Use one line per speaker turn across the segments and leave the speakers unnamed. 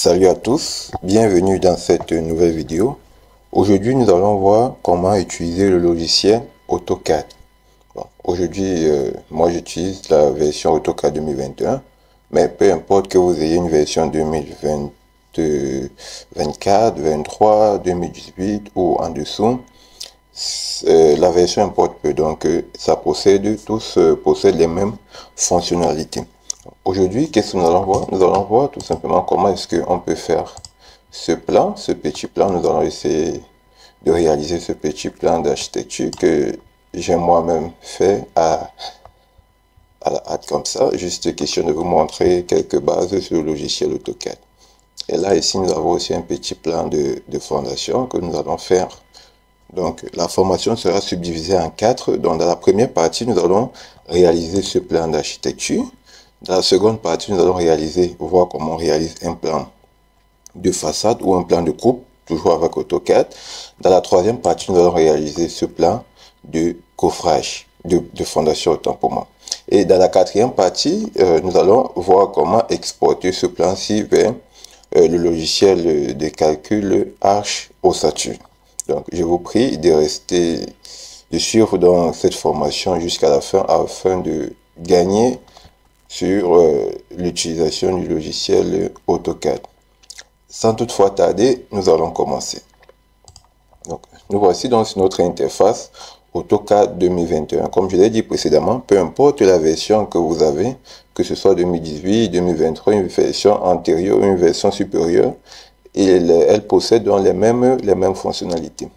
Salut à tous, bienvenue dans cette nouvelle vidéo. Aujourd'hui, nous allons voir comment utiliser le logiciel AutoCAD. Aujourd'hui, moi j'utilise la version AutoCAD 2021, mais peu importe que vous ayez une version 2024, 23, 2018 ou en dessous, la version importe peu, donc tous possèdent les mêmes fonctionnalités. Aujourd'hui, qu'est-ce que nous allons voir? Nous allons voir tout simplement comment est-ce qu'on peut faire ce petit plan. Nous allons essayer de réaliser ce petit plan d'architecture que j'ai moi-même fait à la hâte comme ça. Juste question de vous montrer quelques bases sur le logiciel AutoCAD. Et là, ici, nous avons aussi un petit plan de fondation que nous allons faire. Donc, la formation sera subdivisée en 4. Donc, dans la première partie, nous allons réaliser ce plan d'architecture. Dans la seconde partie, nous allons voir comment on réalise un plan de façade ou un plan de coupe, toujours avec AutoCAD. Dans la troisième partie, nous allons réaliser ce plan de coffrage, de fondation autant pour moi. Et dans la quatrième partie, nous allons voir comment exporter ce plan-ci vers le logiciel de calcul Arch Ossature. Donc, je vous prie de suivre dans cette formation jusqu'à la fin afin de gagner sur l'utilisation du logiciel AutoCAD. Sans toutefois tarder, nous allons commencer. Donc, nous voici dans notre interface AutoCAD 2021. Comme je l'ai dit précédemment, peu importe la version que vous avez, que ce soit 2018, 2023, une version antérieure, une version supérieure, elle possède donc les mêmes fonctionnalités.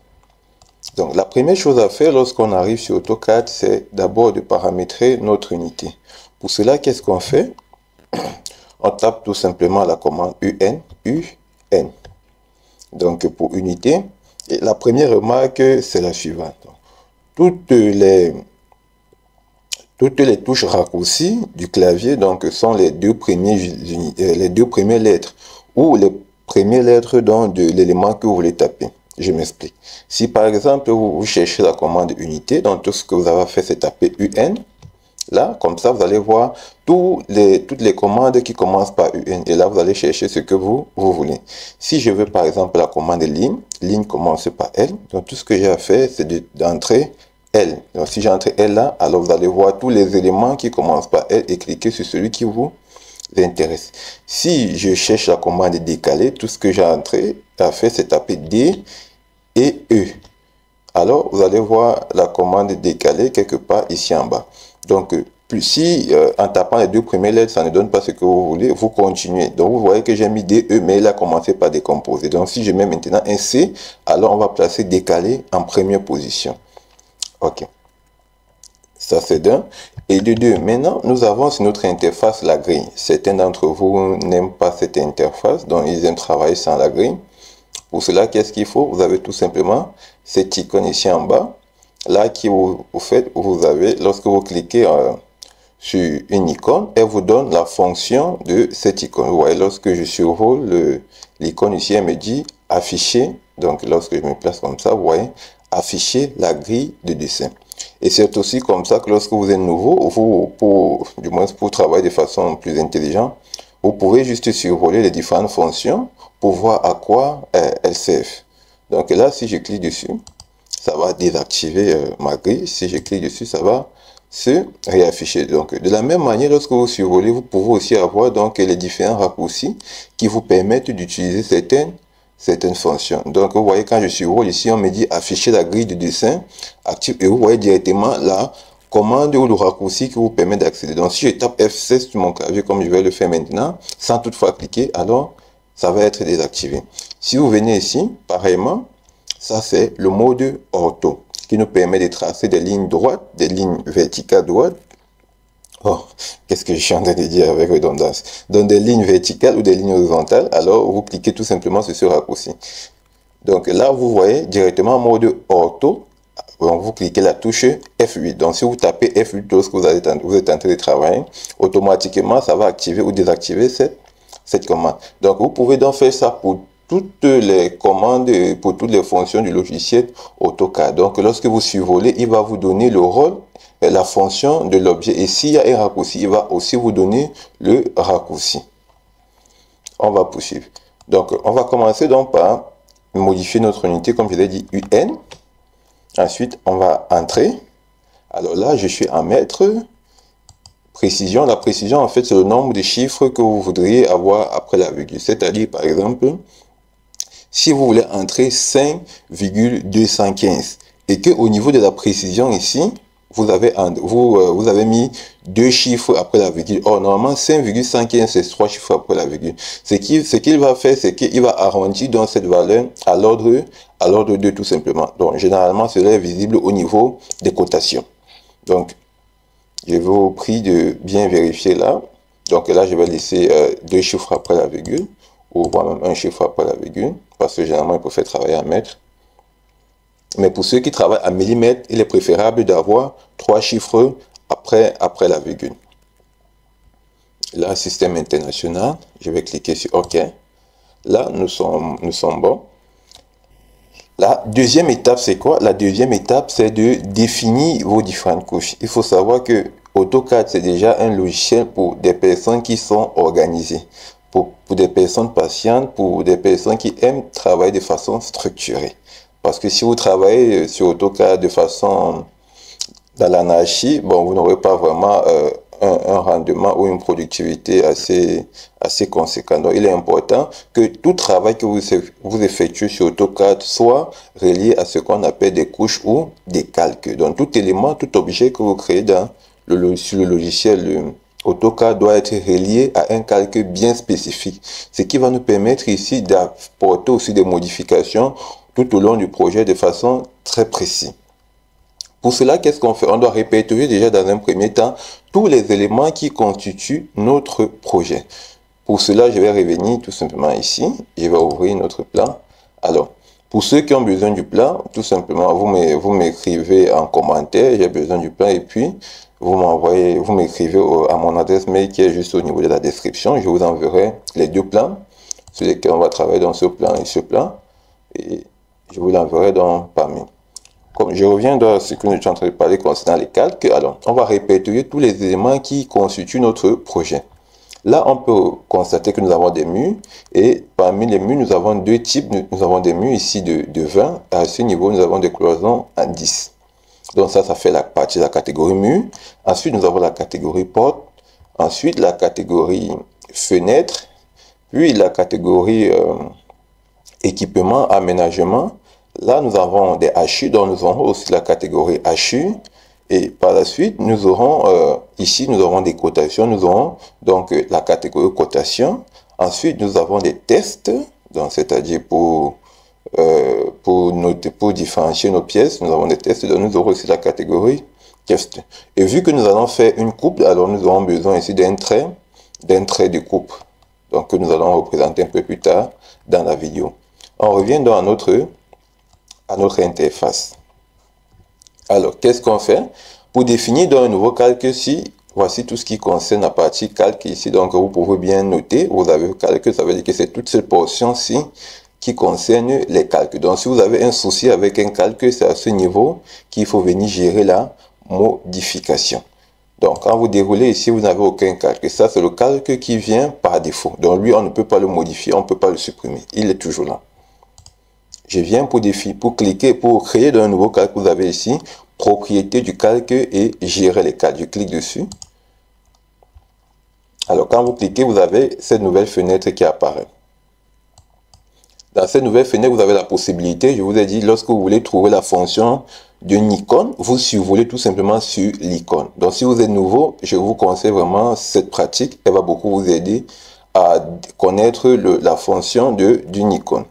Donc, la première chose à faire lorsqu'on arrive sur AutoCAD, c'est d'abord de paramétrer notre unité. Pour cela, qu'est-ce qu'on fait? On tape tout simplement la commande UN. Donc, pour unité, et la première remarque, c'est la suivante. Toutes les touches raccourcies du clavier donc, sont les deux premières lettres ou les premières lettres de l'élément que vous voulez taper. Je m'explique. Si par exemple, vous cherchez la commande unité, donc tout ce que vous avez fait, c'est taper UN. Là, comme ça, vous allez voir toutes les commandes qui commencent par UN. Et là, vous allez chercher ce que vous voulez. Si je veux, par exemple, la commande ligne commence par L. Donc, tout ce que j'ai à faire, c'est d'entrer L. Donc, si j'entre L là, alors vous allez voir tous les éléments qui commencent par L et cliquer sur celui qui vous intéresse. Si je cherche la commande décalée, tout ce que j'ai à faire, c'est taper D et E. Alors, vous allez voir la commande décalée quelque part ici en bas. Donc, si en tapant les deux premières lettres, ça ne donne pas ce que vous voulez, vous continuez. Donc, vous voyez que j'ai mis DE, mais il a commencé par décomposer. Donc, si je mets maintenant un C, alors on va placer décalé en première position. OK. Ça, c'est d'un. Et de deux, maintenant, nous avons sur notre interface la grille. Certains d'entre vous n'aiment pas cette interface, donc ils aiment travailler sans la grille. Pour cela, qu'est-ce qu'il faut? Vous avez tout simplement cette icône ici en bas. Là, vous avez, lorsque vous cliquez sur une icône, elle vous donne la fonction de cette icône. Vous voyez, lorsque je survole l'icône ici, elle me dit afficher. Donc, lorsque je me place comme ça, vous voyez, afficher la grille de dessin. Et c'est aussi comme ça que lorsque vous êtes nouveau, du moins pour travailler de façon plus intelligente, vous pouvez juste survoler les différentes fonctions pour voir à quoi elles servent. Donc là, si je clique dessus, ça va désactiver ma grille. Si je clique dessus, ça va se réafficher. Donc, de la même manière, lorsque vous survolez, vous pouvez aussi avoir donc les différents raccourcis qui vous permettent d'utiliser certaines fonctions. Donc, vous voyez, quand je survole ici, on me dit afficher la grille de dessin active et vous voyez directement la commande ou le raccourci qui vous permet d'accéder. Donc, si je tape F16 sur mon clavier, comme je vais le faire maintenant, sans toutefois cliquer, alors ça va être désactivé. Si vous venez ici, pareillement, ça, c'est le mode ortho qui nous permet de tracer des lignes droites, des lignes verticales droites. Oh, qu'est-ce que je suis en train de dire avec redondance? Donc, des lignes verticales ou des lignes horizontales. Alors, vous cliquez tout simplement sur ce raccourci. Donc, là, vous voyez directement en mode ortho. Donc, vous cliquez la touche F8. Donc, si vous tapez F8 lorsque vous êtes en train de travailler, automatiquement, ça va activer ou désactiver cette commande. Donc, vous pouvez donc faire ça pour toutes les commandes, pour toutes les fonctions du logiciel AutoCAD. Donc, lorsque vous survolez, il va vous donner le rôle, la fonction de l'objet. Et s'il y a un raccourci, il va aussi vous donner le raccourci. On va poursuivre. Donc, on va commencer donc par modifier notre unité, comme je l'ai dit, UN. Ensuite, on va entrer. Alors là, je suis en mètres. Précision. La précision, en fait, c'est le nombre de chiffres que vous voudriez avoir après la virgule. C'est-à-dire, par exemple, si vous voulez entrer 5,215 et que au niveau de la précision ici, vous avez mis deux chiffres après la virgule. Or, normalement, 5,115, c'est trois chiffres après la virgule. Ce qu'il va faire, c'est qu'il va arrondir dans cette valeur à l'ordre 2, tout simplement. Donc, généralement, cela est visible au niveau des cotations. Donc, je vous prie de bien vérifier là. Donc là, je vais laisser deux chiffres après la virgule, ou voire même un chiffre après la virgule, parce que généralement, il préfère travailler en mètres. Mais pour ceux qui travaillent en millimètres, il est préférable d'avoir trois chiffres après la virgule. Là, système international, je vais cliquer sur OK. Là, nous sommes bons. La deuxième étape, c'est quoi? La deuxième étape, c'est de définir vos différentes couches. Il faut savoir que AutoCAD, c'est déjà un logiciel pour des personnes qui sont organisées, pour des personnes patientes, pour des personnes qui aiment travailler de façon structurée. Parce que si vous travaillez sur AutoCAD de façon dans l'anarchie, bon, vous n'aurez pas vraiment un rendement ou une productivité assez conséquent. Donc, il est important que tout travail que vous effectuez sur AutoCAD soit relié à ce qu'on appelle des couches ou des calques. Donc, tout élément, tout objet que vous créez sur le logiciel AutoCAD doit être relié à un calque bien spécifique. Ce qui va nous permettre ici d'apporter aussi des modifications tout au long du projet de façon très précise. Pour cela, qu'est-ce qu'on fait? On doit répertorier déjà dans un premier temps tous les éléments qui constituent notre projet. Pour cela, je vais revenir tout simplement ici. Je vais ouvrir notre plan. Alors, pour ceux qui ont besoin du plan, tout simplement, vous m'écrivez en commentaire, j'ai besoin du plan, et puis vous m'écrivez à mon adresse mail qui est juste au niveau de la description. Je vous enverrai les deux plans sur lesquels on va travailler dans ce plan et ce plan. Et je vous l'enverrai parmi. Comme je reviens dans ce que nous sommes en train de parler concernant les calques, alors on va répertorier tous les éléments qui constituent notre projet. Là, on peut constater que nous avons des murs et parmi les murs, nous avons deux types. Nous avons des murs ici de 20. À ce niveau, nous avons des cloisons à 10. Donc ça fait la partie de la catégorie mur. Ensuite, nous avons la catégorie porte. Ensuite, la catégorie fenêtre. Puis la catégorie équipement, aménagement. Là, nous avons des HU, donc nous aurons aussi la catégorie HU. Et par la suite, nous aurons, ici, nous avons des cotations. Nous aurons donc la catégorie cotation. Ensuite, nous avons des tests, c'est-à-dire pour différencier nos pièces. Nous avons des tests, donc nous aurons aussi la catégorie test. Et vu que nous allons faire une coupe, alors nous aurons besoin ici d'un trait de coupe. Donc, que nous allons représenter un peu plus tard dans la vidéo. On revient donc à notre interface. Alors, qu'est-ce qu'on fait? Pour définir dans un nouveau calque, voici tout ce qui concerne la partie calque ici. Donc, vous pouvez bien noter, vous avez calque, ça veut dire que c'est toute cette portion-ci qui concerne les calques. Donc, si vous avez un souci avec un calque, c'est à ce niveau qu'il faut venir gérer la modification. Donc, quand vous déroulez ici, vous n'avez aucun calque. Ça, c'est le calque qui vient par défaut. Donc, lui, on ne peut pas le modifier, on ne peut pas le supprimer. Il est toujours là. Je viens pour cliquer, pour créer un nouveau calque. Vous avez ici, propriété du calque et gérer les calques. Je clique dessus. Alors, quand vous cliquez, vous avez cette nouvelle fenêtre qui apparaît. Dans cette nouvelle fenêtre, vous avez la possibilité, je vous ai dit, lorsque vous voulez trouver la fonction d'une icône, vous survolez tout simplement sur l'icône. Donc, si vous êtes nouveau, je vous conseille vraiment cette pratique. Elle va beaucoup vous aider à connaître la fonction d'une icône.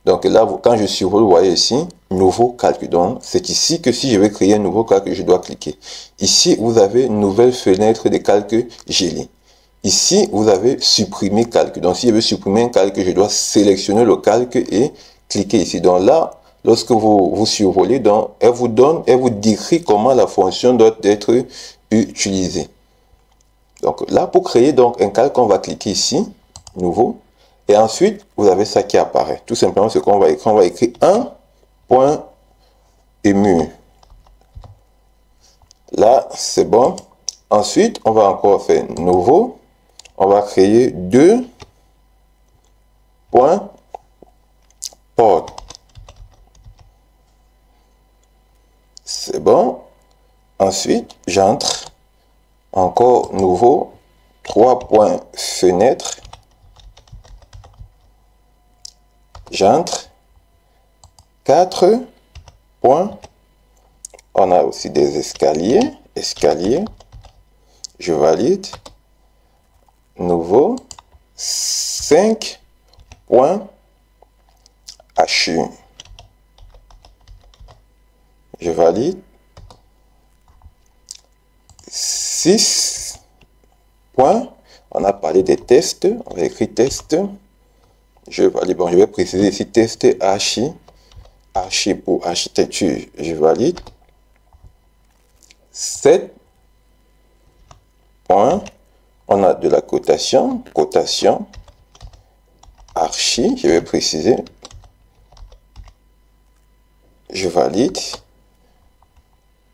Donc là, quand je survole, vous voyez ici, nouveau calque. Donc, c'est ici que si je veux créer un nouveau calque, je dois cliquer. Ici, vous avez une nouvelle fenêtre de calque gelé. Ici, vous avez supprimé calque. Donc, si je veux supprimer un calque, je dois sélectionner le calque et cliquer ici. Donc là, lorsque vous survolez, donc, elle vous décrit comment la fonction doit être utilisée. Donc là, pour créer donc un calque, on va cliquer ici, nouveau. Et ensuite, vous avez ça qui apparaît. Tout simplement, ce qu'on va écrire, on va écrire un point et mur. Là, c'est bon. Ensuite, on va encore faire nouveau. On va créer deux point porte. C'est bon. Ensuite, j'entre. Encore nouveau. 3 points fenêtre. J'entre. 4 points. On a aussi des escaliers. Escalier. Je valide. Nouveau. 5 points HU. Je valide. 6 points. On a parlé des tests. On va écrire test. Je valide. Bon, je vais préciser ici test HI. HI pour architecture. Je valide. 7 points. On a de la cotation. Cotation. Archi. Je vais préciser. Je valide.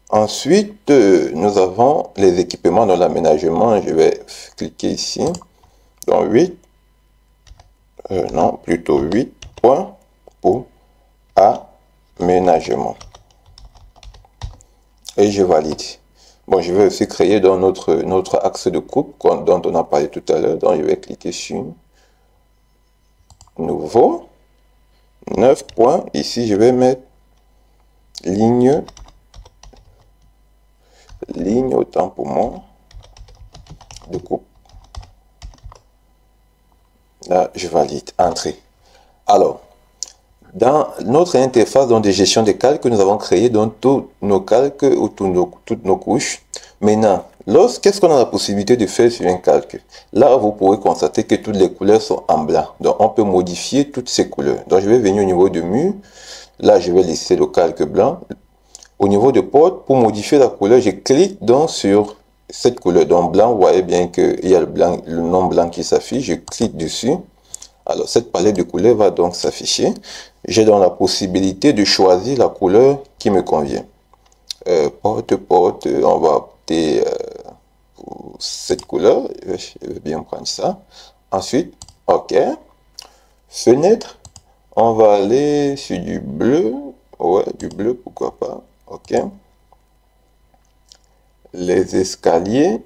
Ensuite, nous avons les équipements dans l'aménagement. Je vais cliquer ici. Donc 8. Non, plutôt 8 points pour aménagement. Et je valide. Bon, je vais aussi créer dans notre axe de coupe dont on a parlé tout à l'heure. Donc, je vais cliquer sur Nouveau. 9 points. Ici, je vais mettre ligne autant pour moi de coupe. Là, je valide. Entrée. Alors, dans notre interface de gestion des calques, nous avons créé donc tous nos calques ou toutes nos couches. Maintenant, qu'est-ce qu'on a la possibilité de faire sur un calque? Là, vous pourrez constater que toutes les couleurs sont en blanc. Donc, on peut modifier toutes ces couleurs. Donc, je vais venir au niveau de mur. Là, je vais laisser le calque blanc. Au niveau de porte, pour modifier la couleur, je clique donc sur cette couleur. Donc, blanc, vous voyez bien qu'il y a le nom blanc qui s'affiche. Je clique dessus. Alors, cette palette de couleurs va donc s'afficher. J'ai donc la possibilité de choisir la couleur qui me convient. Porte, on va opter pour cette couleur. Je vais bien prendre ça. Ensuite, OK. Fenêtre, on va aller sur du bleu. Ouais, du bleu, pourquoi pas. OK. Les escaliers.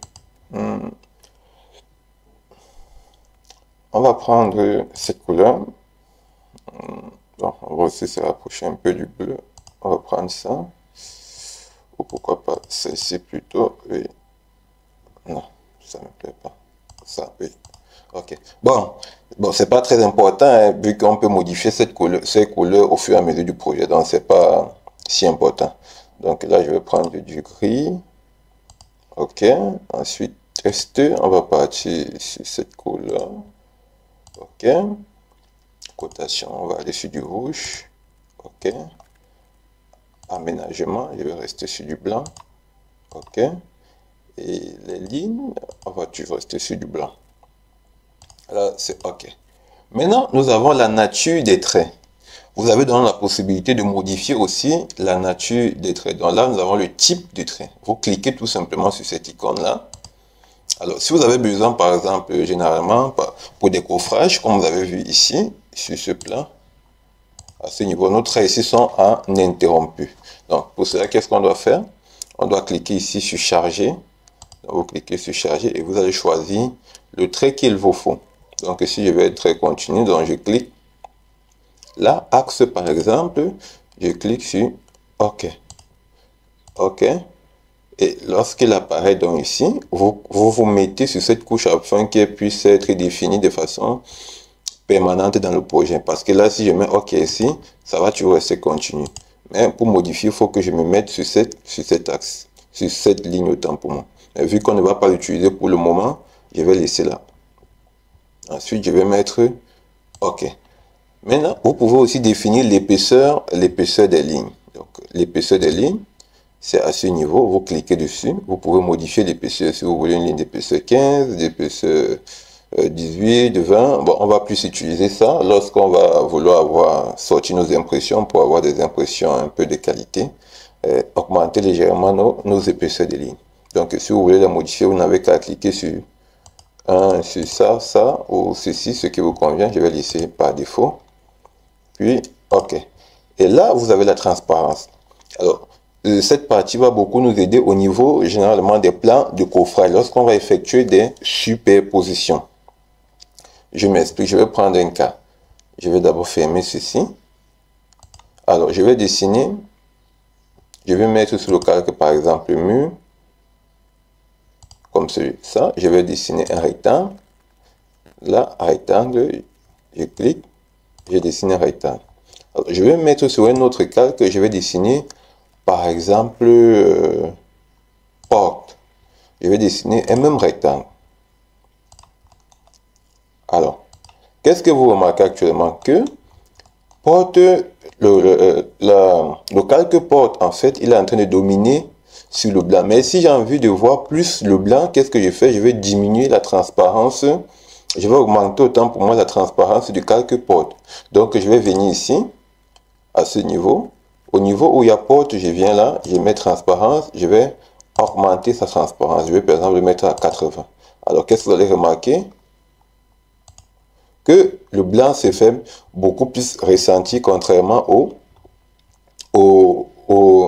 On va prendre cette couleur. Donc, on va aussi se rapprocher un peu du bleu. On va prendre ça. Ou pourquoi pas celle-ci plutôt. Oui. Non, ça ne me plaît pas. Ça, oui. OK. Bon, c'est pas très important hein, vu qu'on peut modifier ces couleurs au fur et à mesure du projet. Donc, c'est pas si important. Donc là, je vais prendre du gris. OK. Ensuite, tester. On va partir sur cette couleur. OK. Cotation, on va aller sur du rouge. OK. Aménagement, je vais rester sur du blanc. OK. Et les lignes, on va toujours rester sur du blanc. Là, c'est OK. Maintenant, nous avons la nature des traits. Vous avez donc la possibilité de modifier aussi la nature des traits. Donc là, nous avons le type de trait. Vous cliquez tout simplement sur cette icône-là. Alors, si vous avez besoin, par exemple, généralement, pour des coffrages, comme vous avez vu ici, sur ce plan, à ce niveau, nos traits ici sont en interrompu. Donc, pour cela, qu'est-ce qu'on doit faire? On doit cliquer ici sur charger. Donc, vous cliquez sur charger et vous allez choisir le trait qu'il vous faut. Donc, ici, je vais être trait continu. Donc, je clique. Là, axe, par exemple, je clique sur OK. OK. Et lorsqu'il apparaît donc ici, vous mettez sur cette couche afin qu'elle puisse être définie de façon permanente dans le projet. Parce que là, si je mets OK ici, ça va toujours rester continu. Mais pour modifier, il faut que je me mette sur cet axe, sur cette ligne autant pour moi. Mais vu qu'on ne va pas l'utiliser pour le moment, je vais laisser là. Ensuite, je vais mettre OK. Maintenant, vous pouvez aussi définir l'épaisseur des lignes. Donc, l'épaisseur des lignes, c'est à ce niveau. Vous cliquez dessus. Vous pouvez modifier l'épaisseur si vous voulez une ligne d'épaisseur 15, d'épaisseur 18, 20. Bon, on va plus utiliser ça lorsqu'on va vouloir sortir nos impressions pour avoir des impressions un peu de qualité. Augmenter légèrement nos épaisseurs de lignes. Donc, si vous voulez la modifier, vous n'avez qu'à cliquer sur 1 sur ça, ça, ou ceci, ce qui vous convient. Je vais laisser par défaut. Puis, OK. Et là, vous avez la transparence. Alors, cette partie va beaucoup nous aider au niveau, généralement, des plans de coffrage, lorsqu'on va effectuer des superpositions. Je m'explique, je vais prendre un cas. Je vais d'abord fermer ceci. Alors, je vais dessiner, je vais mettre sur le calque, par exemple, le mur, comme ça. Je vais dessiner un rectangle. Là, rectangle, je clique, je dessine un rectangle. Alors, je vais mettre sur un autre calque, je vais dessiner, par exemple, porte. Je vais dessiner un même rectangle. Alors, qu'est-ce que vous remarquez actuellement? Que porte, le calque porte, en fait, il est en train de dominer sur le blanc. Mais si j'ai envie de voir plus le blanc, qu'est-ce que je fais? Je vais diminuer la transparence. Je vais augmenter autant pour moi la transparence du calque porte. Donc, je vais venir ici, à ce niveau. Au niveau où il y a porte, je viens là, je mets transparence, je vais augmenter sa transparence. Je vais par exemple le mettre à 80. Alors, qu'est-ce que vous allez remarquer? Que le blanc se fait beaucoup plus ressenti contrairement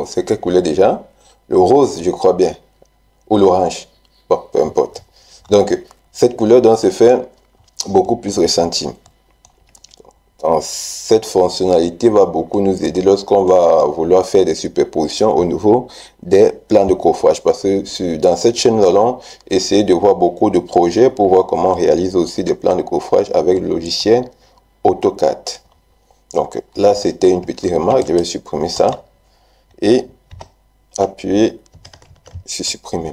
c'est quelle couleur déjà? Le rose, je crois bien, ou l'orange, bon, peu importe. Donc, cette couleur donc se fait beaucoup plus ressentie. Donc, cette fonctionnalité va beaucoup nous aider lorsqu'on va vouloir faire des superpositions au niveau des plans de coffrage. Parce que dans cette chaîne, nous allons essayer de voir beaucoup de projets pour voir comment on réalise aussi des plans de coffrage avec le logiciel AutoCAD. Donc là, c'était une petite remarque. Je vais supprimer ça et appuyer sur supprimer.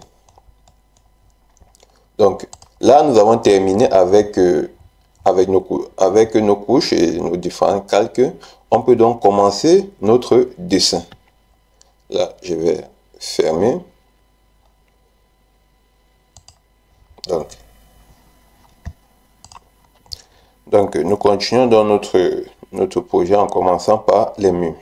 Donc là, nous avons terminé avec nos couches et nos différents calques. On peut donc commencer notre dessin. Là, je vais fermer. Donc nous continuons dans notre projet en commençant par les murs.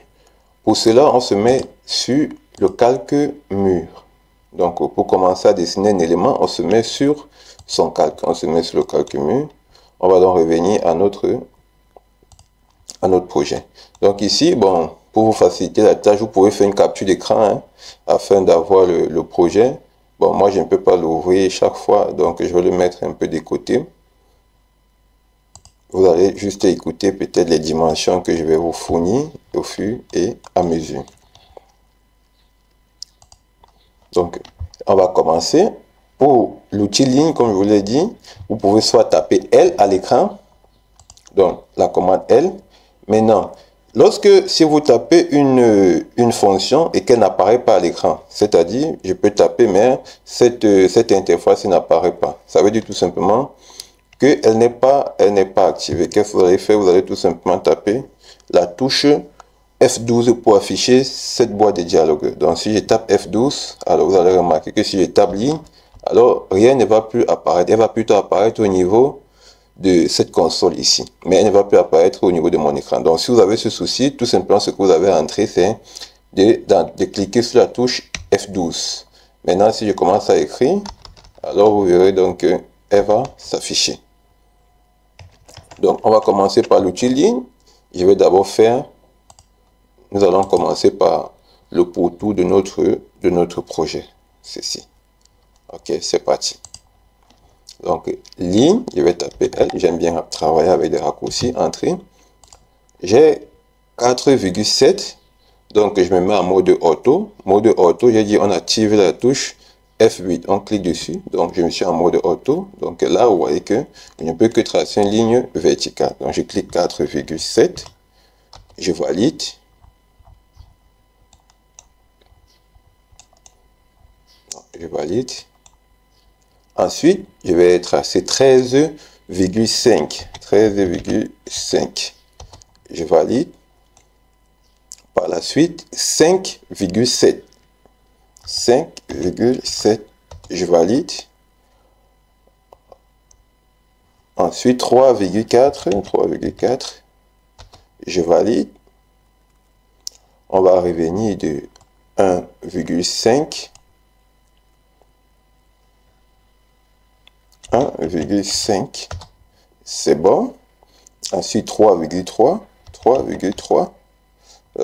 Pour cela, on se met sur le calque mur. Donc pour commencer à dessiner un élément, on se met sur son calque. On se met sur le calque mur. On va donc revenir à notre projet. Donc ici, bon, pour vous faciliter la tâche, vous pouvez faire une capture d'écran hein, afin d'avoir le projet. Bon, moi, je ne peux pas l'ouvrir chaque fois, donc je vais le mettre un peu de côté. Vous allez juste écouter peut-être les dimensions que je vais vous fournir au fur et à mesure. Donc, on va commencer. Pour l'outil ligne, comme je vous l'ai dit, vous pouvez soit taper L à l'écran, donc la commande L. Maintenant, si vous tapez une fonction et qu'elle n'apparaît pas à l'écran, c'est-à-dire, je peux taper, mais cette interface n'apparaît pas. Ça veut dire tout simplement qu'elle n'est pas activée. Qu'est-ce que vous allez faire? Vous allez tout simplement taper la touche F12 pour afficher cette boîte de dialogue. Donc, si je tape F12, alors vous allez remarquer que si je tape ligne, alors rien ne va plus apparaître. Elle va plutôt apparaître au niveau de cette console ici, mais elle ne va plus apparaître au niveau de mon écran. Donc si vous avez ce souci, tout simplement ce que vous avez à entrer, c'est de cliquer sur la touche F12. Maintenant, si je commence à écrire, alors vous verrez donc qu'elle va s'afficher. Donc on va commencer par l'outil ligne. Je vais d'abord nous allons commencer par le pourtour de notre projet, ceci. Ok, c'est parti. Donc, ligne, je vais taper L. J'aime bien travailler avec des raccourcis, entrée. J'ai 4,7. Donc, je me mets en mode auto. Mode auto, j'ai dit on active la touche F8. On clique dessus. Donc, je me suis en mode auto. Donc, là, vous voyez que je ne peux que tracer une ligne verticale. Donc, je clique 4,7. Je valide. Je valide. Ensuite, je vais tracer 13,5. 13,5. Je valide. Par la suite, 5,7. 5,7. Je valide. Ensuite, 3,4. 3,4. Je valide. On va revenir de 1,5. 1,5. C'est bon. Ensuite, 3,3. 3,3.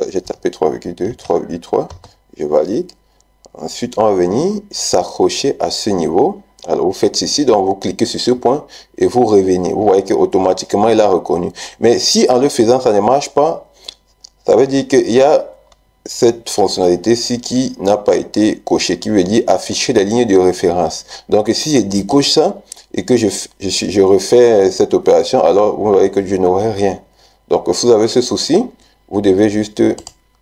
J'ai tapé 3,2. 3,3. Je valide. Ensuite, on va venir s'accrocher à ce niveau. Alors, vous faites ceci, donc vous cliquez sur ce point et vous revenez. Vous voyez qu'automatiquement, il a reconnu. Mais si en le faisant, ça ne marche pas, ça veut dire qu'il y a cette fonctionnalité-ci qui n'a pas été cochée, qui veut dire afficher la ligne de référence. Donc, si je décoche ça et que je refais cette opération, alors vous voyez que je n'aurai rien. Donc, si vous avez ce souci, vous devez juste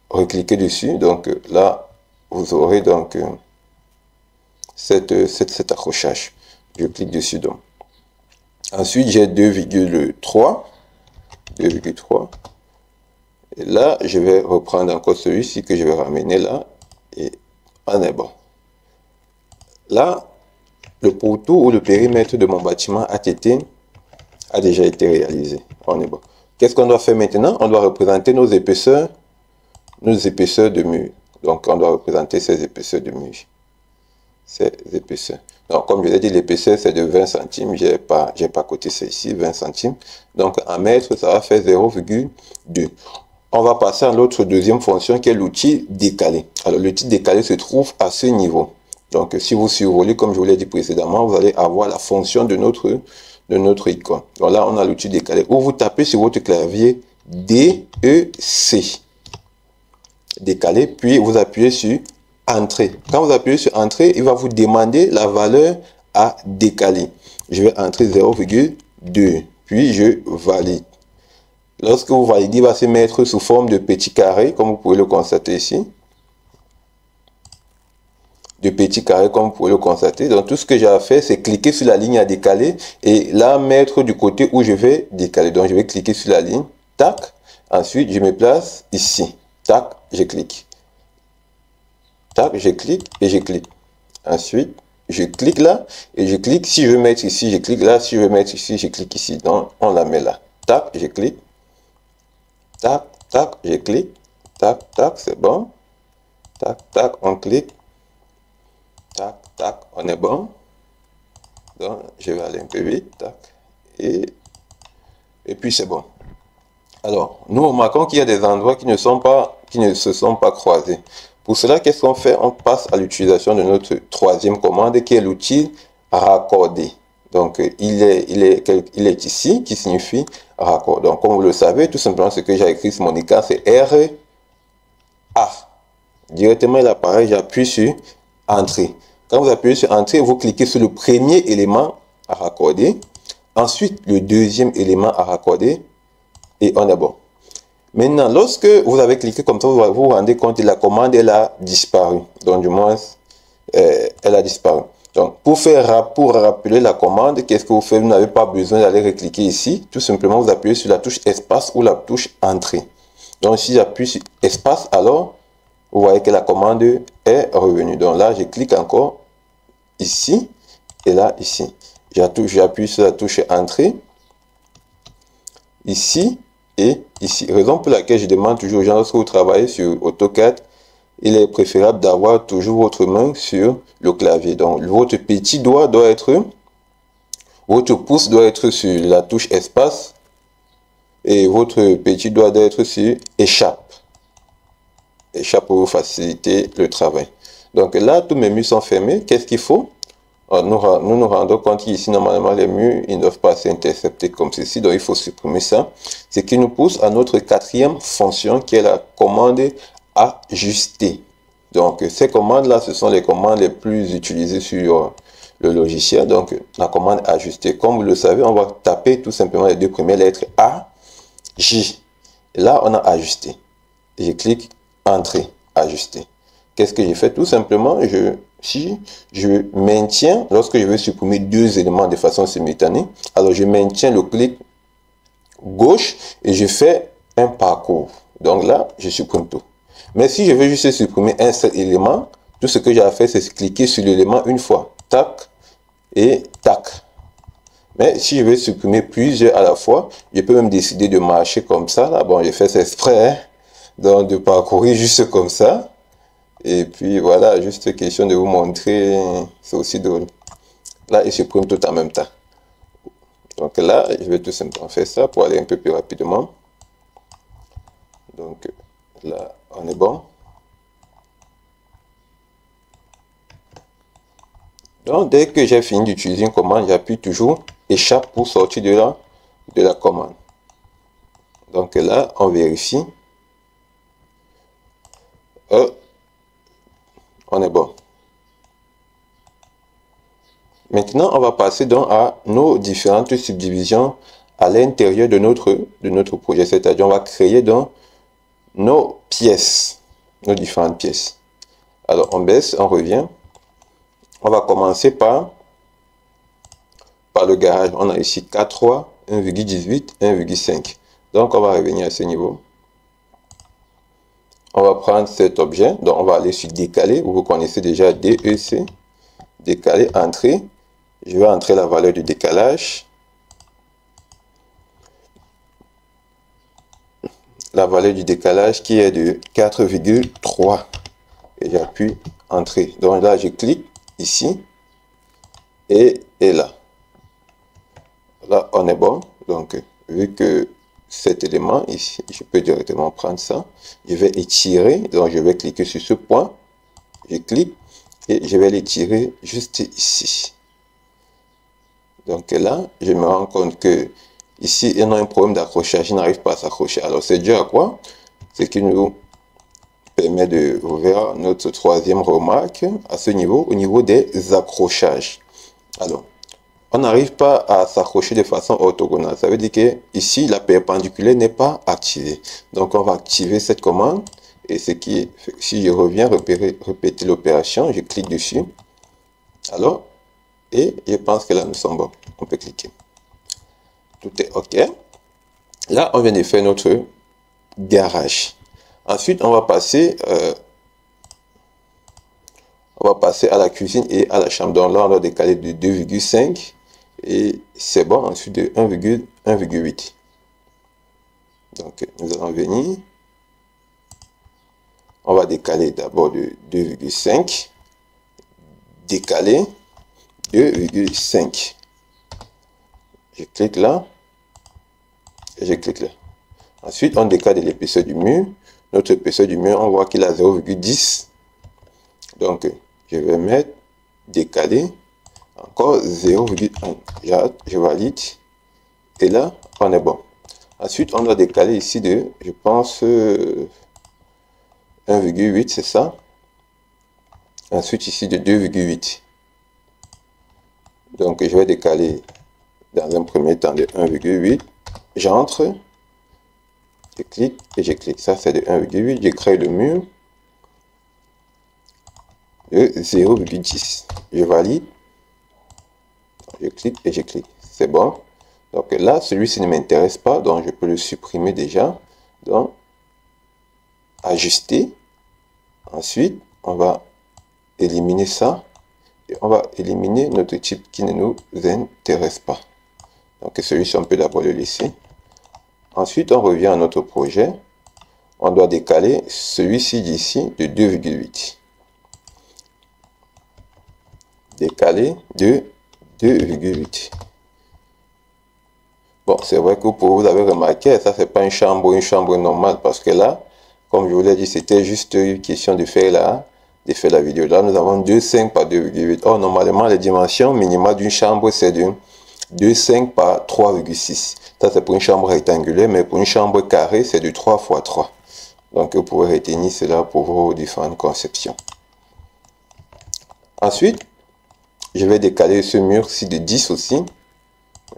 recliquer dessus. Donc, là, vous aurez donc cet accrochage. Je clique dessus donc. Ensuite, j'ai 2,3. 2,3. Et là, je vais reprendre encore celui-ci que je vais ramener là. Et on est bon. Là, le pourtour ou le périmètre de mon bâtiment a déjà été réalisé. On est bon. Qu'est-ce qu'on doit faire maintenant? On doit représenter nos épaisseurs de mur. Donc, on doit représenter ces épaisseurs de mur. Ces épaisseurs. Donc, comme je l'ai dit, l'épaisseur, c'est de 20 centimes. Je n'ai pas coté ça ici, 20 centimes. Donc, en mètre, ça va faire 0,2. On va passer à l'autre deuxième fonction qui est l'outil décalé. Alors, l'outil décalé se trouve à ce niveau. Donc, si vous survolez, comme je vous l'ai dit précédemment, vous allez avoir la fonction de notre icône. Donc là, on a l'outil décalé. Où vous tapez sur votre clavier DEC. Décalé, puis vous appuyez sur Entrée. Quand vous appuyez sur Entrée, il va vous demander la valeur à décaler. Je vais entrer 0,2. Puis je valide. Lorsque vous validez, il va se mettre sous forme de petits carrés, comme vous pouvez le constater ici. De petits carrés, comme vous pouvez le constater. Donc, tout ce que j'ai à faire, c'est cliquer sur la ligne à décaler et la mettre du côté où je vais décaler. Donc, je vais cliquer sur la ligne. Tac. Ensuite, je me place ici. Tac, je clique. Tac, je clique et je clique. Ensuite, je clique là et je clique. Si je veux mettre ici, je clique là. Si je veux mettre ici, je clique ici. Donc, on la met là. Tac, je clique. Tac, tac, je clique. Tac, tac, c'est bon. Tac, tac, on clique. Tac, tac, on est bon. Donc, je vais aller un peu vite. Tac. Et puis, c'est bon. Alors, nous remarquons qu'il y a des endroits qui ne se sont pas croisés. Pour cela, qu'est-ce qu'on fait? On passe à l'utilisation de notre troisième commande qui est l'outil raccorder. Donc, il est ici, qui signifie raccord. Donc, comme vous le savez, tout simplement, ce que j'ai écrit sur mon icône, c'est RA. Directement, il apparaît, j'appuie sur Entrée. Quand vous appuyez sur Entrée, vous cliquez sur le premier élément à raccorder. Ensuite, le deuxième élément à raccorder. Et on est bon. Maintenant, lorsque vous avez cliqué comme ça, vous vous rendez compte que la commande, elle a disparu. Donc, du moins, elle a disparu. Donc, pour rappeler la commande, qu'est-ce que vous faites? Vous n'avez pas besoin d'aller recliquer ici. Tout simplement, vous appuyez sur la touche espace ou la touche entrée. Donc, si j'appuie sur espace, alors, vous voyez que la commande est revenue. Donc là, je clique encore ici et là, ici. J'appuie sur la touche entrée, ici et ici. Raison pour laquelle je demande toujours aux gens, lorsque vous travaillez sur AutoCAD, il est préférable d'avoir toujours votre main sur le clavier. Donc, votre petit doigt doit être, votre pouce doit être sur la touche espace et votre petit doigt doit être sur échappe. Échappe pour vous faciliter le travail. Donc là, tous mes murs sont fermés. Qu'est-ce qu'il faut? Nous nous rendons compte qu'ici, normalement, les murs, ils ne doivent pas s'intercepter comme ceci. Donc, il faut supprimer ça. Ce qui nous pousse à notre quatrième fonction, qui est la commande ajuster. Donc, ces commandes-là, ce sont les commandes les plus utilisées sur le logiciel. Donc, la commande ajuster. Comme vous le savez, on va taper tout simplement les deux premières lettres A, J. Et là, on a ajusté. Je clique Entrée, ajuster. Qu'est-ce que j'ai fait? Tout simplement, si je maintiens, lorsque je veux supprimer deux éléments de façon simultanée, alors je maintiens le clic gauche et je fais un parcours. Donc là, je supprime tout. Mais si je veux juste supprimer un seul élément, tout ce que j'ai à faire, c'est cliquer sur l'élément une fois. Tac et tac. Mais si je veux supprimer plusieurs à la fois, je peux même décider de marcher comme ça. Là, bon, j'ai fait ça exprès, hein. Donc, de parcourir juste comme ça. Et puis, voilà, juste question de vous montrer. C'est aussi drôle. Là, il supprime tout en même temps. Donc là, je vais tout simplement faire ça pour aller un peu plus rapidement. Donc là, on est bon. Donc dès que j'ai fini d'utiliser une commande, j'appuie toujours échappe pour sortir de la commande. Donc là, on vérifie. On est bon. Maintenant, on va passer donc à nos différentes subdivisions à l'intérieur de notre projet. C'est-à-dire, on va créer donc nos pièces, nos différentes pièces. Alors, on baisse, on revient. On va commencer par le garage. On a ici K3, 1,18, 1,5. Donc, on va revenir à ce niveau. On va prendre cet objet. Donc, on va aller sur décaler. Vous connaissez déjà DEC. Décaler, entrée. Je vais entrer la valeur du décalage. La valeur du décalage qui est de 4,3. Et j'appuie entrée. Donc là, je clique ici. Et là. Là, on est bon. Donc, vu que cet élément ici, je peux directement prendre ça. Je vais étirer. Donc, je vais cliquer sur ce point. Je clique. Et je vais l'étirer juste ici. Donc là, je me rends compte que ici, il y a un problème d'accrochage. Il n'arrive pas à s'accrocher. Alors, c'est dû à quoi? C'est qu'il nous permet de voir notre troisième remarque à ce niveau, au niveau des accrochages. Alors, on n'arrive pas à s'accrocher de façon orthogonale. Ça veut dire que ici, la perpendiculaire n'est pas activée. Donc, on va activer cette commande. Et ce qui est, si je reviens répéter l'opération, je clique dessus. Alors, et je pense que là, nous sommes bons. On peut cliquer. Tout est OK. Là, on vient de faire notre garage. Ensuite, on va passer à la cuisine et à la chambre. Donc là, on va décaler de 2,5 et c'est bon. Ensuite, de 1,8. Donc, nous allons venir. On va décaler d'abord de 2,5. Décaler 2,5. Je clique là. Et je clique là. Ensuite, on décale de l'épaisseur du mur. Notre épaisseur du mur, on voit qu'il a 0,10. Donc, je vais mettre décaler encore 0,1. Je valide. Et là, on est bon. Ensuite, on doit décaler ici de, je pense, 1,8, c'est ça. Ensuite, ici de 2,8. Donc, je vais décaler dans un premier temps de 1,8. J'entre. Je clique et je clique. Ça, c'est de 1,8. Je crée le mur de 0,10. Je valide. Je clique et je clique. C'est bon. Donc là, celui-ci ne m'intéresse pas. Donc, je peux le supprimer déjà. Donc, ajuster. Ensuite, on va éliminer ça. Et on va éliminer notre type qui ne nous intéresse pas. Donc, celui-ci, on peut d'abord le laisser. Ensuite, on revient à notre projet. On doit décaler celui-ci d'ici de 2,8. Décaler de 2,8. Bon, c'est vrai que vous avez remarqué, ça, c'est pas une chambre normale. Parce que là, comme je vous l'ai dit, c'était juste une question de faire la vidéo. Là, nous avons 2,5 par 2,8. Or, normalement, les dimensions minimales d'une chambre, c'est de 2,5 par 3,6. Ça, c'est pour une chambre rectangulaire, mais pour une chambre carrée, c'est de 3 x 3. Donc, vous pouvez retenir cela pour vos différentes conceptions. Ensuite, je vais décaler ce mur-ci de 10 aussi.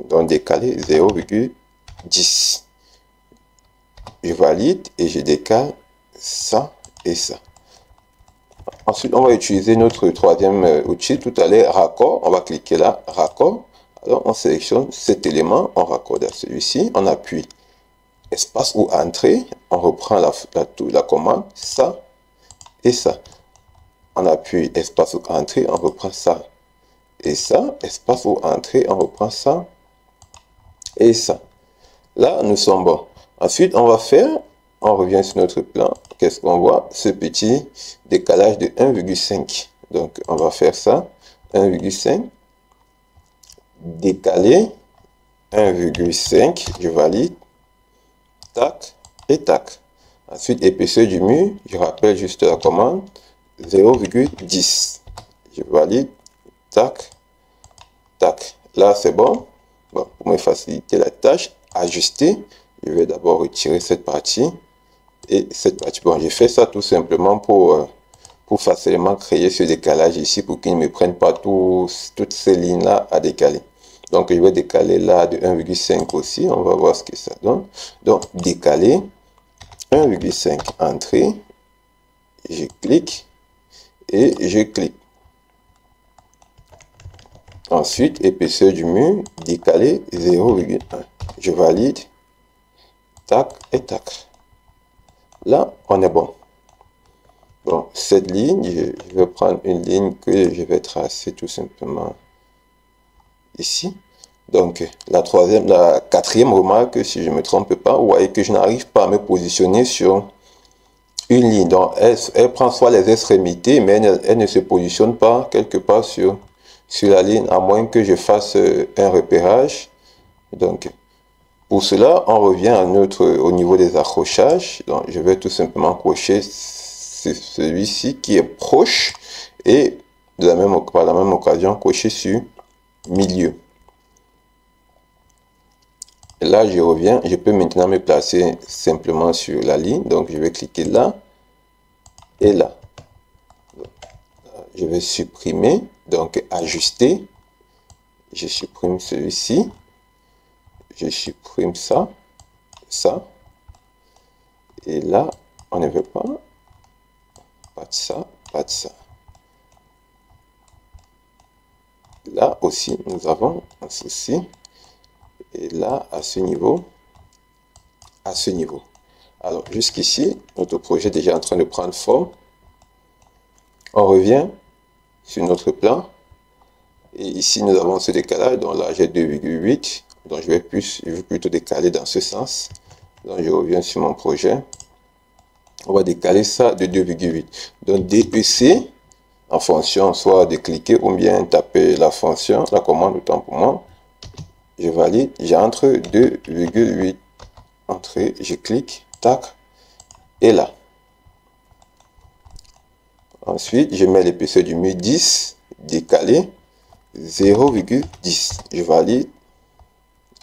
Donc, décaler 0,10. Je valide et je décale ça et ça. Ensuite, on va utiliser notre troisième outil tout à l'heure, raccord. On va cliquer là, raccord. Alors, on sélectionne cet élément, on raccorde à celui-ci, on appuie espace ou entrée, on reprend la commande, ça et ça. On appuie espace ou entrée, on reprend ça et ça. Espace ou entrée, on reprend ça et ça. Là, nous sommes bons. Ensuite, on revient sur notre plan. Qu'est-ce qu'on voit? Ce petit décalage de 1,5. Donc, on va faire ça, 1,5. Décaler 1,5, je valide, tac et tac. Ensuite, épaisseur du mur, je rappelle juste la commande, 0,10. Je valide, tac, tac. Là, c'est bon. Bon, pour me faciliter la tâche, ajuster, je vais d'abord retirer cette partie et cette partie. Bon, j'ai fait ça tout simplement pour facilement créer ce décalage ici pour qu'il ne me prenne pas toutes ces lignes-là à décaler. Donc, je vais décaler là de 1,5 aussi. On va voir ce que ça donne. Donc, décaler 1,5 entrée. Je clique et je clique. Ensuite, épaisseur du mur, décaler 0,1. Je valide. Tac et tac. Là, on est bon. Bon, cette ligne, je vais prendre une ligne que je vais tracer tout simplement ici. Donc, la quatrième remarque, si je ne me trompe pas, vous voyez que je n'arrive pas à me positionner sur une ligne. Donc, elle prend soit les extrémités, mais elle ne se positionne pas quelque part sur la ligne, à moins que je fasse un repérage. Donc, pour cela, on revient au niveau des accrochages. Donc, je vais tout simplement cocher celui-ci qui est proche et par la même occasion cocher sur milieu. Et là, je reviens, je peux maintenant me placer simplement sur la ligne. Donc, je vais cliquer là et là. Je vais supprimer, donc ajuster. Je supprime celui-ci. Je supprime ça, ça. Et là, on ne veut pas. Pas de ça, pas de ça. Là aussi, nous avons un souci. Et là, à ce niveau. Alors, jusqu'ici, notre projet est déjà en train de prendre forme. On revient sur notre plan. Et ici, nous avons ce décalage. Donc là, j'ai 2,8. Donc, je vais plutôt décaler dans ce sens. Donc, je reviens sur mon projet. On va décaler ça de 2,8. Donc, DEC, en fonction, soit de cliquer ou bien taper la fonction, la commande, autant pour moi. Je valide, j'entre 2,8. Entrée, je clique, tac, et là. Ensuite, je mets l'épaisseur du mur 10, décalé, 0,10. Je valide.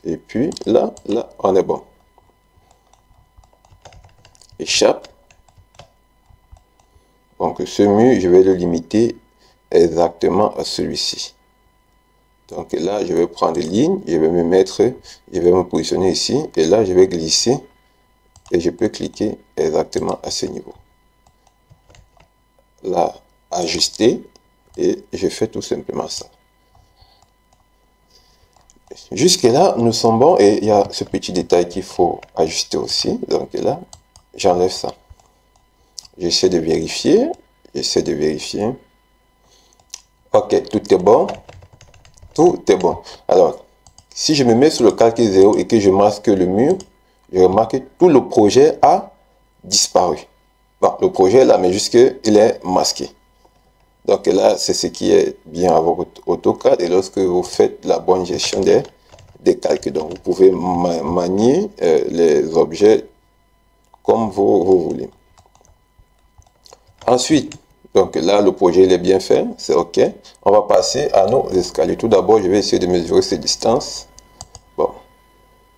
Et puis là, on est bon. Échappe. Donc ce mur, je vais le limiter exactement à celui-ci. Donc là, je vais prendre une ligne, je vais me positionner ici, et là, je vais glisser, et je peux cliquer exactement à ce niveau. Là, ajuster, et je fais tout simplement ça. Jusque là, nous sommes bons, et il y a ce petit détail qu'il faut ajuster aussi. Donc là, j'enlève ça. J'essaie de vérifier. Ok, tout est bon. Tout est bon. Alors, si je me mets sur le calque 0 et que je masque le mur, je remarque que tout le projet a disparu. Bon, le projet est là, mais juste qu'il est masqué. Donc là, c'est ce qui est bien avec AutoCAD. Et lorsque vous faites la bonne gestion des calques, donc vous pouvez manier les objets comme vous voulez. Ensuite, donc là, le projet il est bien fait, c'est OK. On va passer à nos escaliers. Tout d'abord, je vais essayer de mesurer ces distances. Bon,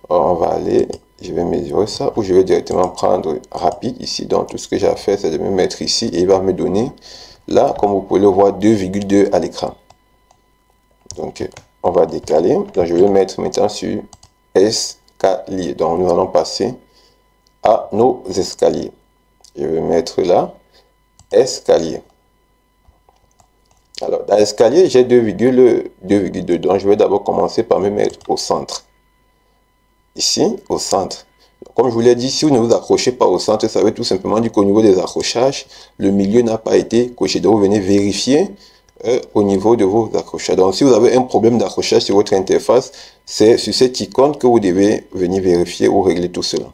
on va aller, je vais mesurer ça, ou je vais directement prendre rapide ici. Donc, tout ce que j'ai à faire, c'est de me mettre ici et il va me donner, là, comme vous pouvez le voir, 2,2 à l'écran. Donc, on va décaler. Donc, je vais mettre maintenant sur escalier. Donc, nous allons passer à nos escaliers. Je vais mettre là, escalier. Alors, dans l'escalier, j'ai 2,2. Donc, je vais d'abord commencer par me mettre au centre. Ici, au centre. Comme je vous l'ai dit, si vous ne vous accrochez pas au centre, ça veut tout simplement dire qu'au niveau des accrochages, le milieu n'a pas été coché. Donc, vous venez vérifier au niveau de vos accrochages. Donc, si vous avez un problème d'accrochage sur votre interface, c'est sur cette icône que vous devez venir vérifier ou régler tout cela.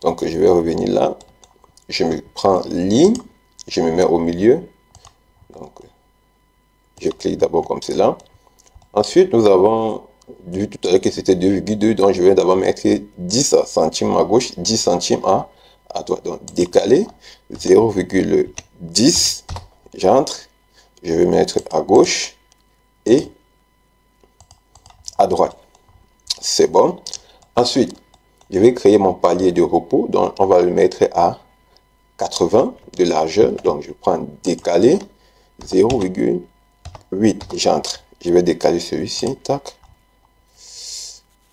Donc, je vais revenir là. Je me prends ligne. Je me mets au milieu. Donc, je clique d'abord comme cela. Ensuite, nous avons vu tout à l'heure que c'était 2,2, donc je vais d'abord mettre 10 centimes à gauche, 10 centimes à droite. Donc décaler 0,10, j'entre, je vais mettre à gauche et à droite. C'est bon. Ensuite, je vais créer mon palier de repos, donc on va le mettre à 80 de largeur, donc je prends décaler 0,8, j'entre. Je vais décaler celui-ci, tac.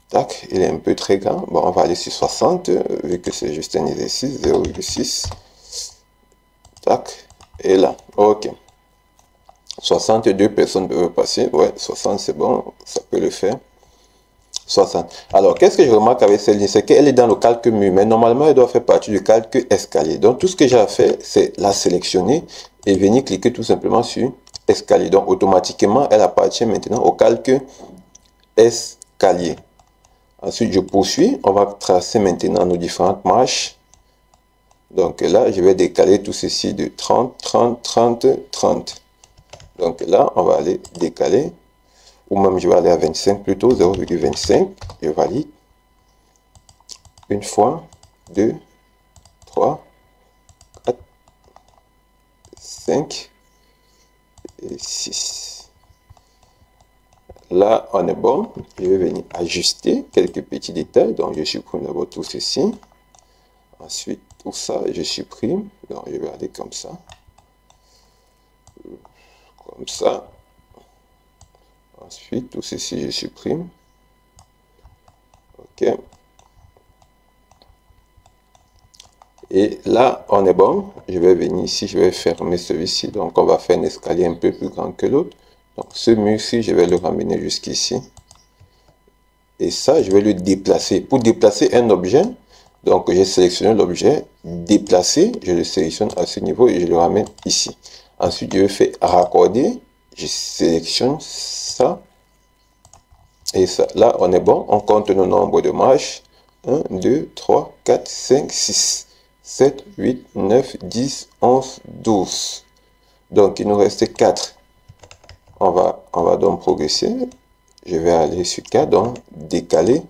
Tac, il est un peu très grand. Bon, on va aller sur 60, vu que c'est juste un exercice, 0,6. Tac, et là, ok. 62 personnes peuvent passer. Ouais, 60, c'est bon, ça peut le faire. 60. Alors, qu'est-ce que je remarque avec cette ligne? C'est qu'elle est dans le calque mur, mais normalement, elle doit faire partie du calque escalier. Donc, tout ce que j'ai à faire, c'est la sélectionner et venir cliquer tout simplement sur escalier. Donc, automatiquement, elle appartient maintenant au calque escalier. Ensuite, je poursuis. On va tracer maintenant nos différentes marches. Donc là, je vais décaler tout ceci de 30, 30, 30, 30. Donc là, on va aller décaler. Ou même, je vais aller à 25 plutôt, 0,25. Je valide. Une fois, 2, 3, 4, 5 et 6. Là, on est bon. Je vais venir ajuster quelques petits détails. Donc, je supprime d'abord tout ceci. Ensuite, tout ça, je supprime. Donc, je vais aller comme ça. Comme ça. Ensuite, tout ceci, je supprime. OK. Et là, on est bon. Je vais venir ici, je vais fermer celui-ci. Donc, on va faire un escalier un peu plus grand que l'autre. Donc, ce mur-ci, je vais le ramener jusqu'ici. Et ça, je vais le déplacer. Pour déplacer un objet, donc j'ai sélectionné l'objet, déplacer, je le sélectionne à ce niveau et je le ramène ici. Ensuite, je fais raccorder, je sélectionne ça. Et ça, là, on est bon. On compte le nombre de marches. 1, 2, 3, 4, 5, 6, 7, 8, 9, 10, 11, 12. Donc, il nous reste 4. On va donc progresser. Je vais aller sur 4, donc décaler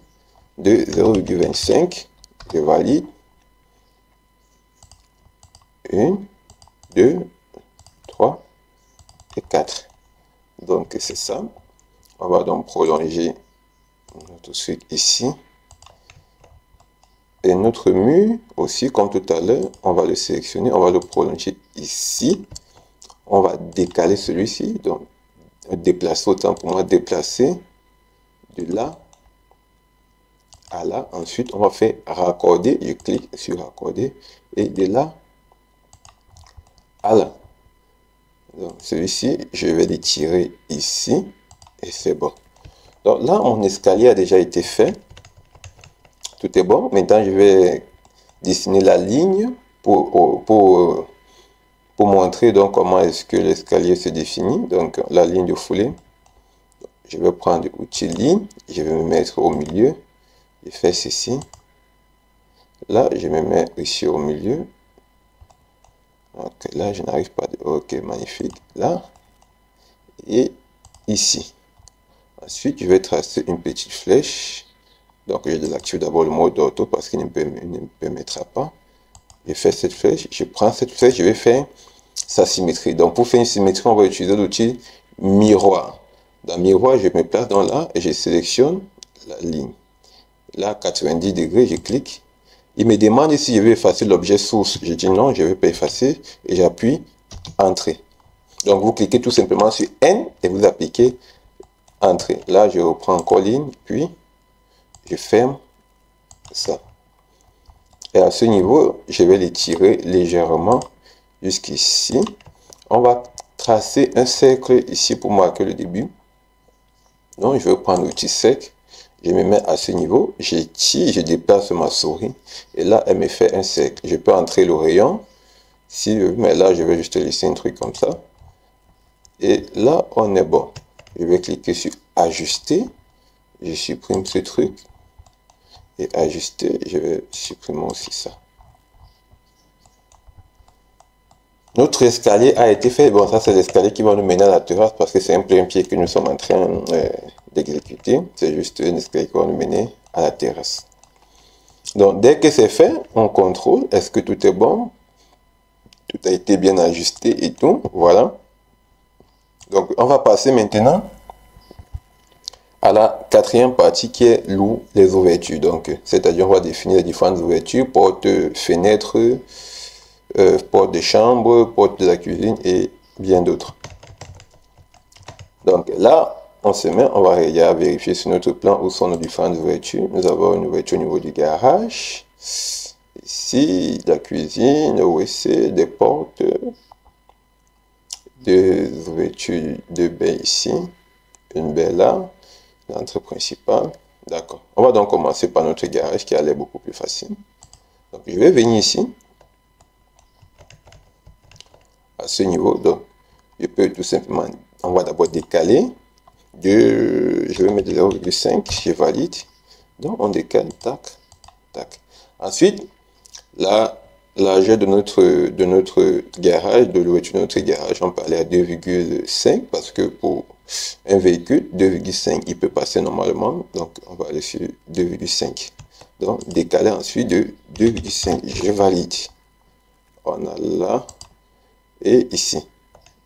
de 0,25. Je valide. 1, 2, 3 et 4. Donc, c'est ça. On va donc prolonger notre truc ici. Et notre mur aussi, comme tout à l'heure, on va le sélectionner, on va le prolonger ici. On va décaler celui-ci, donc déplacer, autant pour moi déplacer de là à là. Ensuite, on va faire raccorder, je clique sur raccorder, et de là à là. Donc celui-ci, je vais l'étirer ici, et c'est bon. Donc là, mon escalier a déjà été fait. Tout est bon. Maintenant, je vais dessiner la ligne pour montrer donc comment est-ce que l'escalier se définit. Donc la ligne de foulée. Je vais prendre l'outil ligne. Je vais me mettre au milieu. Je fais ceci. Là, je me mets ici au milieu. Donc là, je n'arrive pas. Ok, magnifique. Là. Et ici. Ensuite, je vais tracer une petite flèche. Donc, je désactive d'abord le mode auto parce qu'il ne me permettra pas. Je fais cette flèche, je prends cette flèche, je vais faire sa symétrie. Donc, pour faire une symétrie, on va utiliser l'outil miroir. Dans miroir, je me place dans là et je sélectionne la ligne. Là, 90 degrés, je clique. Il me demande si je vais effacer l'objet source. Je dis non, je ne vais pas effacer et j'appuie Entrée. Donc, vous cliquez tout simplement sur N et vous appliquez Entrée. Là, je reprends encore ligne, puis je ferme ça. Et à ce niveau, je vais l'étirer légèrement jusqu'ici. On va tracer un cercle ici pour marquer le début. Donc, je vais prendre l'outil sec. Je me mets à ce niveau. J'étire, je déplace ma souris. Et là, elle me fait un cercle. Je peux entrer le rayon. Si je veux, mais là, je vais juste laisser un truc comme ça. Et là, on est bon. Je vais cliquer sur Ajuster. Je supprime ce truc. Et ajuster, je vais supprimer aussi ça. Notre escalier a été fait. Bon, ça, c'est l'escalier qui va nous mener à la terrasse parce que c'est un plein pied que nous sommes en train d'exécuter. C'est juste un escalier qui va nous mener à la terrasse. Donc, dès que c'est fait, on contrôle. Est-ce que tout est bon? Tout a été bien ajusté et tout. Voilà. Donc, on va passer maintenant à la quatrième partie qui est les ouvertures. Donc, c'est-à-dire, on va définir les différentes ouvertures, portes, fenêtres, porte de chambre, porte de la cuisine et bien d'autres. Donc là, on se met, on va vérifier sur notre plan où sont nos différentes ouvertures. Nous avons une ouverture au niveau du garage. Ici, la cuisine, le WC, des portes, des ouvertures de baie ici, une baie là, l'entrée principale. D'accord. On va donc commencer par notre garage qui a l'air beaucoup plus facile. Donc je vais venir ici. À ce niveau, donc je peux tout simplement, on va d'abord décaler je vais mettre 0,5, je valide, donc on décale, tac, tac. Ensuite, la largeur de notre garage, de l'ouverture de notre garage, on peut aller à 2,5 parce que pour un véhicule, 2,5 il peut passer normalement, donc on va aller sur 2,5. Donc décaler ensuite de 2,5, je valide. On a là et ici.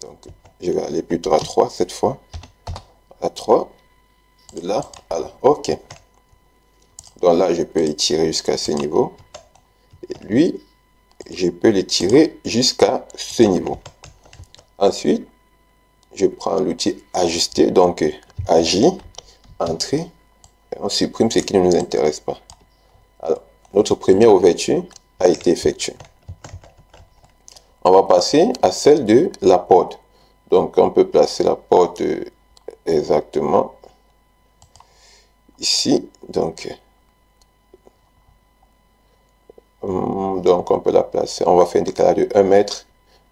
Donc, je vais aller plutôt à 3 cette fois. À 3. De là à là. OK. Donc là, je peux étirer jusqu'à ce niveau. Et lui, je peux l'étirer jusqu'à ce niveau. Ensuite, je prends l'outil ajuster. Donc, agir, entrer. Et on supprime ce qui ne nous intéresse pas. Alors, notre première ouverture a été effectuée. On va passer à celle de la porte. Donc, on peut placer la porte exactement ici. Donc, on peut la placer. On va faire un décalage de 1 mètre.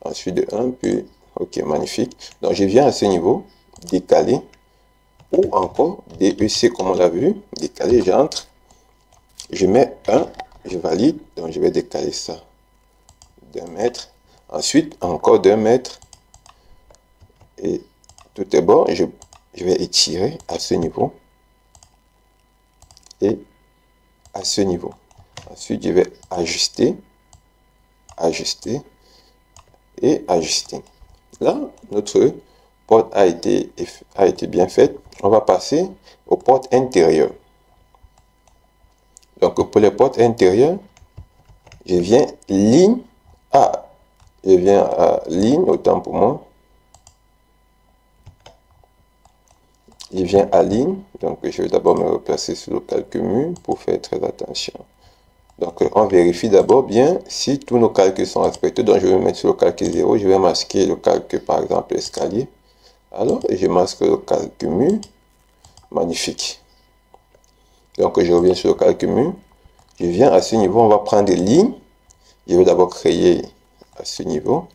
Ensuite de 1, puis, ok, magnifique. Donc, je viens à ce niveau, décaler. Ou encore, DEC, comme on l'a vu. Décaler, j'entre. Je mets 1, je valide. Donc, je vais décaler ça d'1 mètre. Ensuite, encore d'1 mètre. Et tout est bon. Je vais étirer à ce niveau. Et à ce niveau. Ensuite, je vais ajuster. Ajuster. Et ajuster. Là, notre porte a été bien faite. On va passer aux portes intérieures. Donc, pour les portes intérieures, je viens ligne A. Je viens à ligne, autant pour moi. Je viens à ligne. Donc, je vais d'abord me replacer sur le calque mur pour faire très attention. Donc, on vérifie d'abord bien si tous nos calques sont respectés. Donc, je vais me mettre sur le calque 0. Je vais masquer le calque, par exemple, escalier. Alors, je masque le calque mur. Magnifique. Donc, je reviens sur le calque mur. Je viens à ce niveau, on va prendre des lignes. Je vais d'abord créer à ce niveau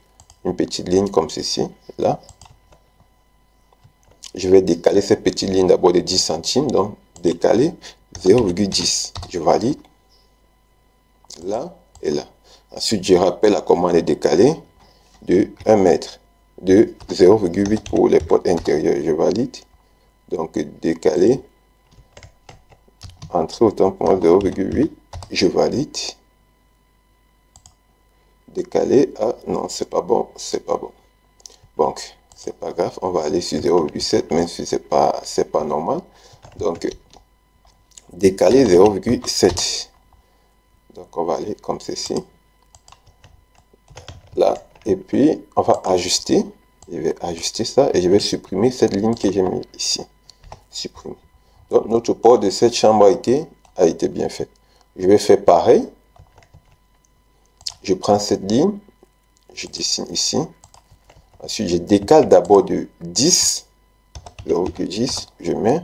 une petite ligne comme ceci, là. Je vais décaler cette petite ligne d'abord de 10 centimes, donc décaler 0,10. Je valide. Là et là. Ensuite, je rappelle la commande est décalée de 1 mètre, de 0,8 pour les portes intérieures. Je valide. Donc, décaler, entrer autant pour moi 0,8. Je valide. Décaler, ah non, c'est pas bon, c'est pas bon. Donc, c'est pas grave, on va aller sur 0,7, même si c'est pas normal. Donc, décaler 0,7. Donc, on va aller comme ceci. Là, et puis, on va ajuster. Je vais ajuster ça et je vais supprimer cette ligne que j'ai mis ici. Supprimer. Donc, notre porte de cette chambre a été bien faite. Je vais faire pareil. Je prends cette ligne, je dessine ici. Ensuite, je décale d'abord de 10, 0,10, je mets.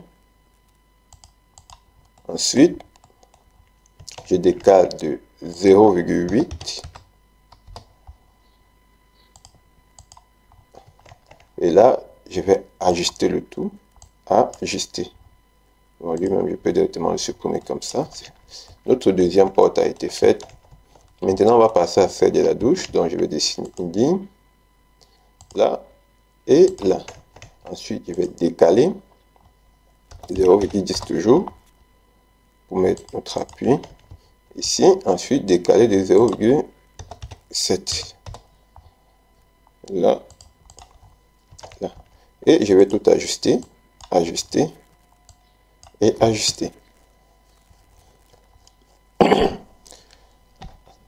Ensuite, je décale de 0,8. Et là, je vais ajuster le tout. Ajuster. Bon, lui-même, je peux directement le supprimer comme ça. Notre deuxième porte a été faite. Maintenant, on va passer à celle de la douche. Donc, je vais dessiner une ligne. là et là. Ensuite, je vais décaler 0,10 toujours pour mettre notre appui ici. Ensuite, décaler de 0,7 là, là. Et je vais tout ajuster, ajuster et ajuster.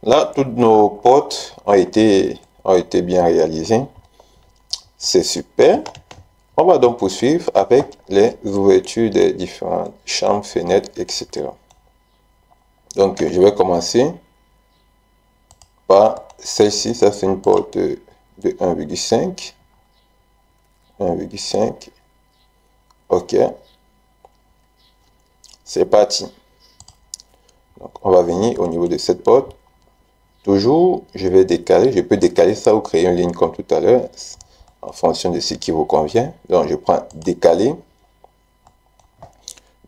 Là, toutes nos portes ont été bien réalisées. C'est super. On va donc poursuivre avec les ouvertures des différentes chambres, fenêtres, etc. Donc, je vais commencer par celle-ci. Ça, c'est une porte de 1,5. 1,5. OK. C'est parti. Donc, on va venir au niveau de cette porte. Toujours, je vais décaler. Je peux décaler ça ou créer une ligne comme tout à l'heure, en fonction de ce qui vous convient. Donc, je prends décaler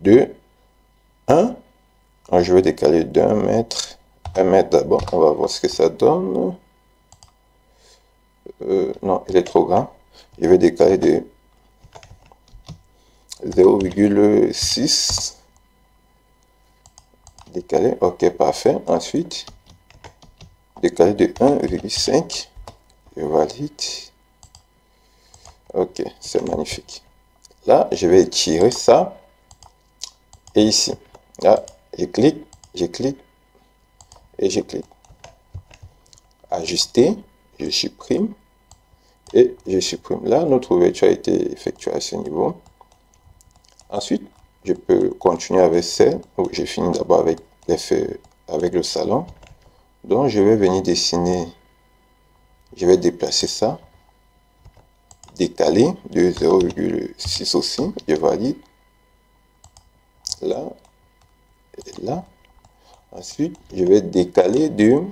de 1. Je vais décaler d'1 mètre. 1 mètre d'abord. On va voir ce que ça donne. Non, il est trop grand. Je vais décaler de 0,6. Décaler. OK, parfait. Ensuite, décaler de 1,5. Je valide. OK, c'est magnifique. Là, je vais étirer ça. Et ici, là, je clique et je clique. Ajuster, je supprime et je supprime. Là, notre ouverture a été effectuée à ce niveau. Ensuite, je peux continuer avec celle où j'ai fini d'abord avec avec le salon. Donc, je vais venir dessiner. Je vais déplacer ça. Décaler de 0,6 aussi. Je valide. Là et là. Ensuite, je vais décaler de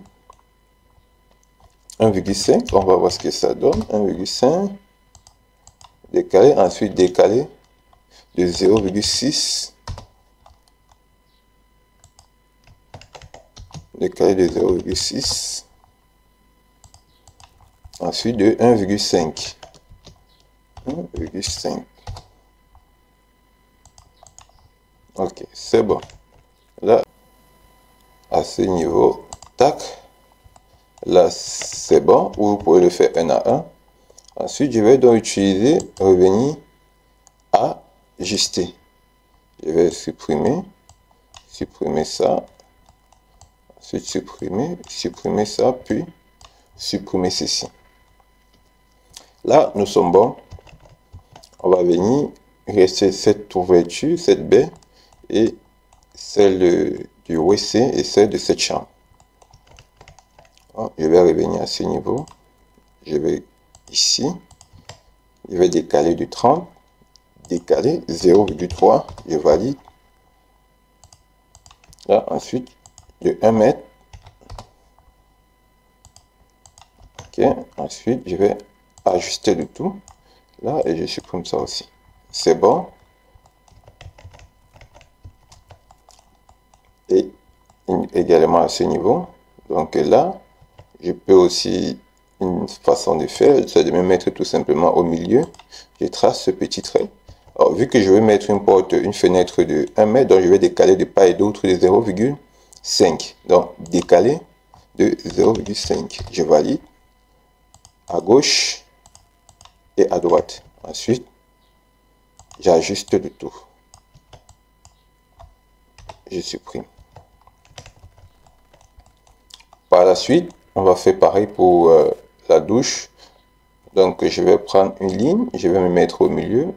1,5. On va voir ce que ça donne. 1,5. Décaler. Ensuite, décaler de 0,6. Décaler de 0,6. Ensuite, de 1,5. 1,5. OK, c'est bon. Là, à ce niveau, tac. Là, c'est bon. Ou vous pouvez le faire 1 à 1. Ensuite, je vais donc utiliser, revenir à ajuster. Je vais supprimer ça. Ensuite, supprimer ça, puis supprimer ceci. Là, nous sommes bons. On va venir rester cette ouverture, cette baie, et celle du WC et celle de cette chambre. Je vais revenir à ce niveau. Je vais ici. Je vais décaler du 30. Décaler 0,3. Je valide. Là, ensuite, de 1 mètre. OK. Ensuite, je vais ajuster le tout. Là, et je supprime ça aussi. C'est bon. Et également à ce niveau. Donc là, je peux aussi, une façon de faire, c'est de me mettre tout simplement au milieu. Je trace ce petit trait. Alors, vu que je vais mettre une fenêtre de 1 mètre, donc je vais décaler de part et d'autre de 0,5. Donc, décaler de 0,5. Je valide à gauche et à droite. Ensuite, j'ajuste le tout. Je supprime. Par la suite, on va faire pareil pour la douche. Donc, je vais prendre une ligne, je vais me mettre au milieu.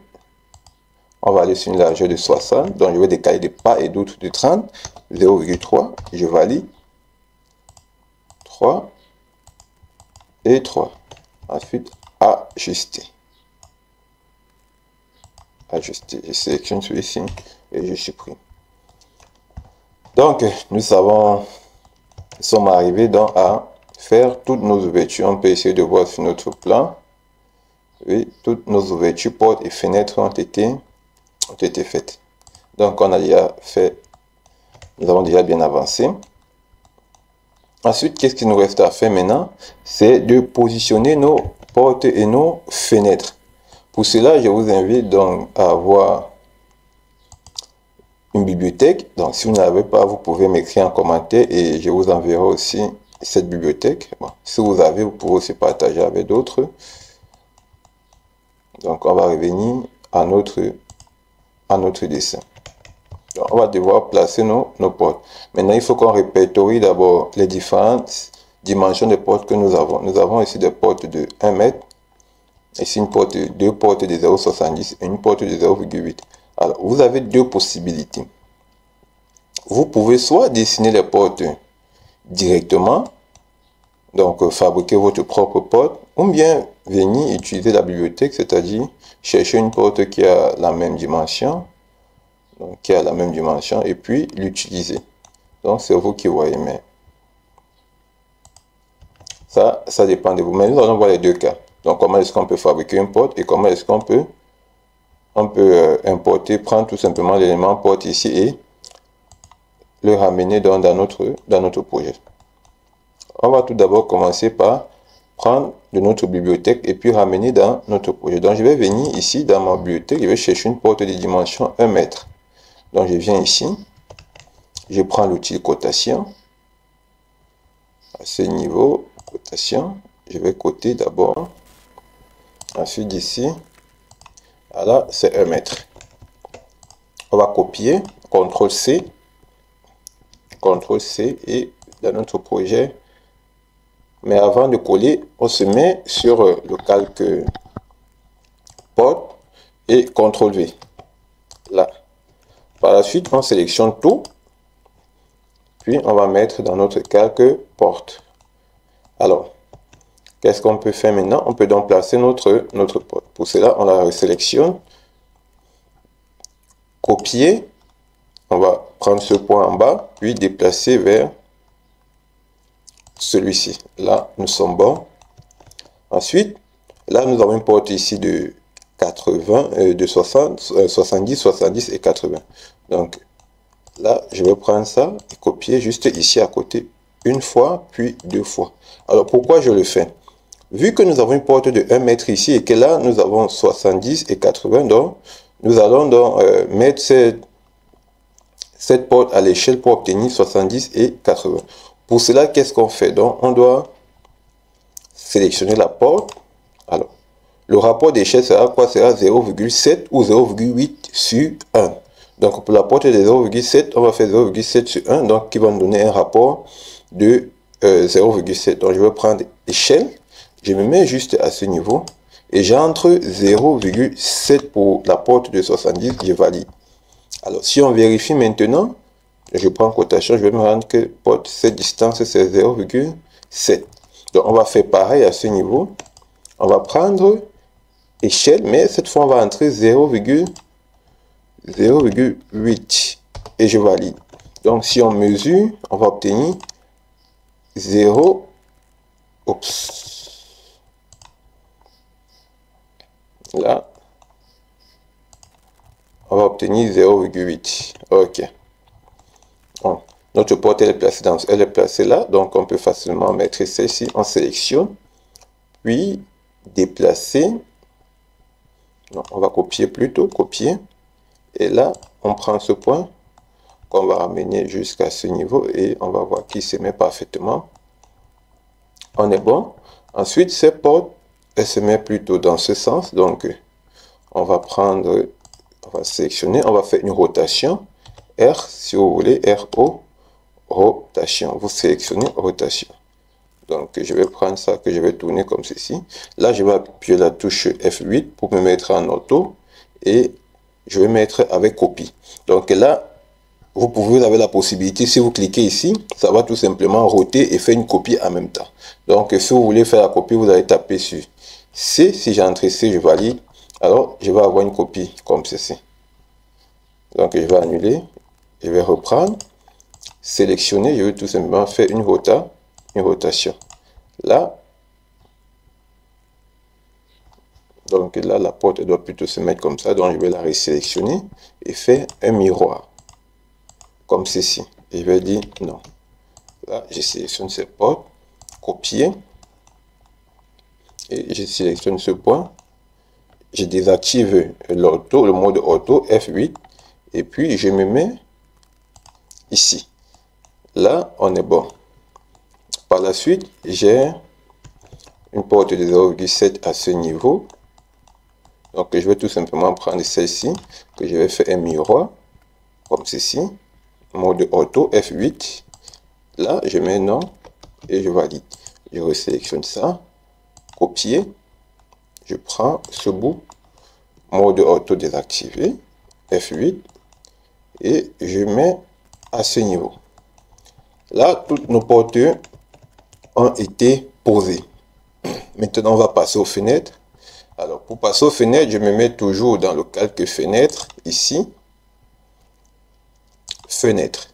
On va aller sur une largeur de 60. Donc, je vais décaler de part et d'autre de 30. 0,3. Je valide. 3 et 3. Ensuite, ajuster. Ajuster. Je sélectionne celui-ci et je supprime. Donc, nous sommes arrivés donc à faire toutes nos ouvertures. On peut essayer de voir sur notre plan. Oui, toutes nos ouvertures, portes et fenêtres ont été faites. Donc, on a déjà fait, nous avons déjà bien avancé. Ensuite, qu'est-ce qu'il nous reste à faire maintenant? C'est de positionner nos portes et nos fenêtres. Pour cela, je vous invite donc à avoir une bibliothèque. Donc, si vous n'avez pas, vous pouvez m'écrire en commentaire et je vous enverrai aussi cette bibliothèque. Bon, si vous avez, vous pouvez aussi partager avec d'autres. Donc, on va revenir à notre dessin. Donc, on va devoir placer nos portes. Maintenant, il faut qu'on répertorie d'abord les différentes dimensions de portes que nous avons. Nous avons ici des portes de 1 mètre. Ici, deux portes de 0,70 et une porte de 0,8. Alors, vous avez deux possibilités. Vous pouvez soit dessiner les portes directement, donc fabriquer votre propre porte, ou bien venir utiliser la bibliothèque, c'est-à-dire chercher une porte qui a la même dimension, et puis l'utiliser. Donc, c'est vous qui voyez, mais ça dépend de vous. Mais nous allons voir les deux cas. Donc, comment est-ce qu'on peut fabriquer une porte et comment est-ce qu'on peut importer, prendre tout simplement l'élément porte ici et le ramener dans notre projet. On va tout d'abord commencer par prendre de notre bibliothèque et puis ramener dans notre projet. Donc, je vais venir ici dans ma bibliothèque, je vais chercher une porte de dimension 1 mètre. Donc, je viens ici, je prends l'outil cotation. À ce niveau, cotation, je vais coter d'abord. Ensuite, ici, là, c'est 1 mètre. On va copier, CTRL-C, CTRL-C et dans notre projet. Mais avant de coller, on se met sur le calque porte et CTRL-V. Là. Par la suite, on sélectionne tout. Puis, on va mettre dans notre calque porte. Alors, qu'est-ce qu'on peut faire maintenant? On peut donc placer notre porte. Pour cela, on la sélectionne. Copier. On va prendre ce point en bas, puis déplacer vers celui-ci. Là, nous sommes bons. Ensuite, là, nous avons une porte ici de 80, de 60, 70, 70 et 80. Donc, là, je vais prendre ça et copier juste ici à côté une fois, puis deux fois. Alors, pourquoi je le fais? Vu que nous avons une porte de 1 mètre ici et que là, nous avons 70 et 80, donc, nous allons donc mettre cette porte à l'échelle pour obtenir 70 et 80. Pour cela, qu'est-ce qu'on fait? Donc, on doit sélectionner la porte. Alors, le rapport d'échelle sera quoi? Sera 0,7 ou 0,8 sur 1. Donc, pour la porte de 0,7, on va faire 0,7 sur 1, donc qui va nous donner un rapport de 0,7. Donc, je vais prendre échelle, je me mets juste à ce niveau et j'entre 0,7 pour la porte de 70, je valide. Alors, si on vérifie maintenant, je prends cotation, je vais me rendre que porte, cette distance, c'est 0,7. Donc, on va faire pareil à ce niveau. On va prendre échelle, mais cette fois, on va entrer 0,8 et je valide. Donc, si on mesure, on va obtenir 0. Oups. Là, on va obtenir 0,8. OK. Bon, notre porte elle est placée là, donc on peut facilement mettre celle-ci. On sélectionne, puis déplacer. Non, on va copier plutôt, copier. Et là, on prend ce point qu'on va ramener jusqu'à ce niveau et on va voir qu'il se met parfaitement. On est bon. Ensuite, cette porte, elle se met plutôt dans ce sens. Donc, on va prendre, on va sélectionner, on va faire une rotation. R, si vous voulez, RO, rotation. Vous sélectionnez rotation. Donc, je vais prendre ça que je vais tourner comme ceci. Là, je vais appuyer la touche F8 pour me mettre en auto et je vais mettre avec copie. Donc là, vous avez la possibilité, si vous cliquez ici, ça va tout simplement roter et faire une copie en même temps. Donc, si vous voulez faire la copie, vous allez taper sur C. Si j'ai entré C, je valide. Alors, je vais avoir une copie comme ceci. Donc, je vais annuler. Je vais reprendre. Sélectionner. Je vais tout simplement faire une rotation. Là. Donc, là, la porte doit plutôt se mettre comme ça. Donc, je vais la resélectionner et faire un miroir. Comme ceci. Et je vais dire non. Là, je sélectionne cette porte. Copier. et je sélectionne ce point. Je désactive l'auto, le mode auto, F8, et puis je me mets ici. Là, on est bon. Par la suite, j'ai une porte de 0,7 à ce niveau. Donc, je vais tout simplement prendre celle-ci, que je vais faire un miroir, comme ceci. Mode auto, F8. Là, je mets non et je valide. Je resélectionne ça, copier. Je prends ce bout, mode auto désactivé, F8, et je mets à ce niveau. Là, toutes nos portes ont été posées. Maintenant, on va passer aux fenêtres. Alors, pour passer aux fenêtres, je me mets toujours dans le calque fenêtre, ici. Fenêtre.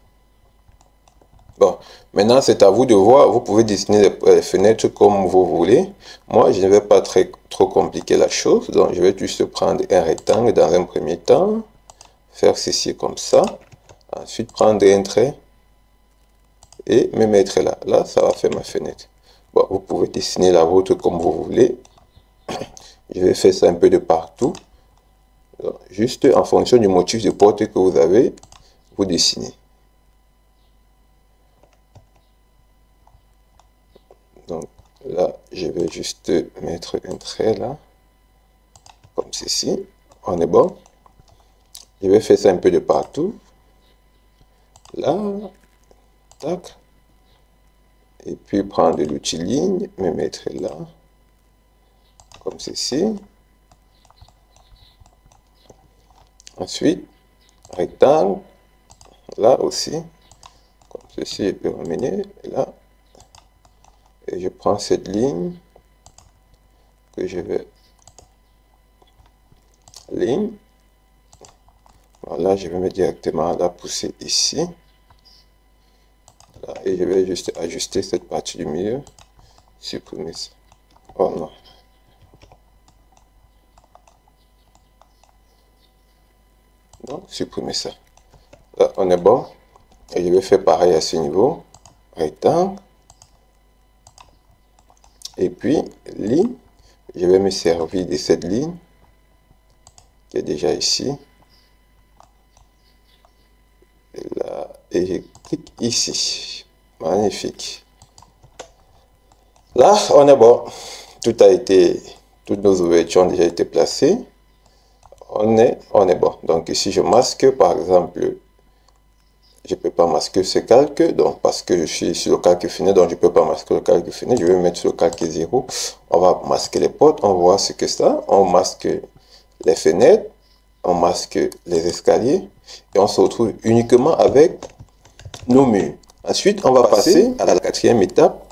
Bon, maintenant, c'est à vous de voir. Vous pouvez dessiner les fenêtres comme vous voulez. Moi, je ne vais pas trop compliquer la chose. Donc, je vais juste prendre un rectangle dans un premier temps. Faire ceci comme ça. Ensuite, prendre un trait. Et me mettre là. Là, ça va faire ma fenêtre. Bon, vous pouvez dessiner la vôtre comme vous voulez. Je vais faire ça un peu de partout. Donc, juste en fonction du motif de porte que vous avez, vous dessinez. Donc là, je vais juste mettre un trait là, comme ceci. On est bon. Je vais faire ça un peu de partout. Là, tac. Et puis prendre l'outil ligne, me mettre là, comme ceci. Ensuite, rectangle, là aussi, comme ceci, je peux ramener là. Et je prends cette ligne que je vais ligne. Voilà, je vais mettre directement la pousser ici. Là, et je vais juste ajuster cette partie du milieu. Supprimer ça. Oh non. Donc, supprimer ça. Là, on est bon. Et je vais faire pareil à ce niveau. Rectangle. Et puis, ligne. Je vais me servir de cette ligne qui est déjà ici. Et là, et je clique ici. Magnifique. Là, on est bon. Toutes nos ouvertures ont déjà été placées. On est bon. Donc ici, je masque, par exemple, je ne peux pas masquer ce calque, donc parce que je suis sur le calque fenêtre, donc je ne peux pas masquer le calque fenêtre. Je vais mettre sur le calque 0. On va masquer les portes, on voit ce que ça. On masque les fenêtres, on masque les escaliers, et on se retrouve uniquement avec nos murs. Ensuite, on va passer à la quatrième étape,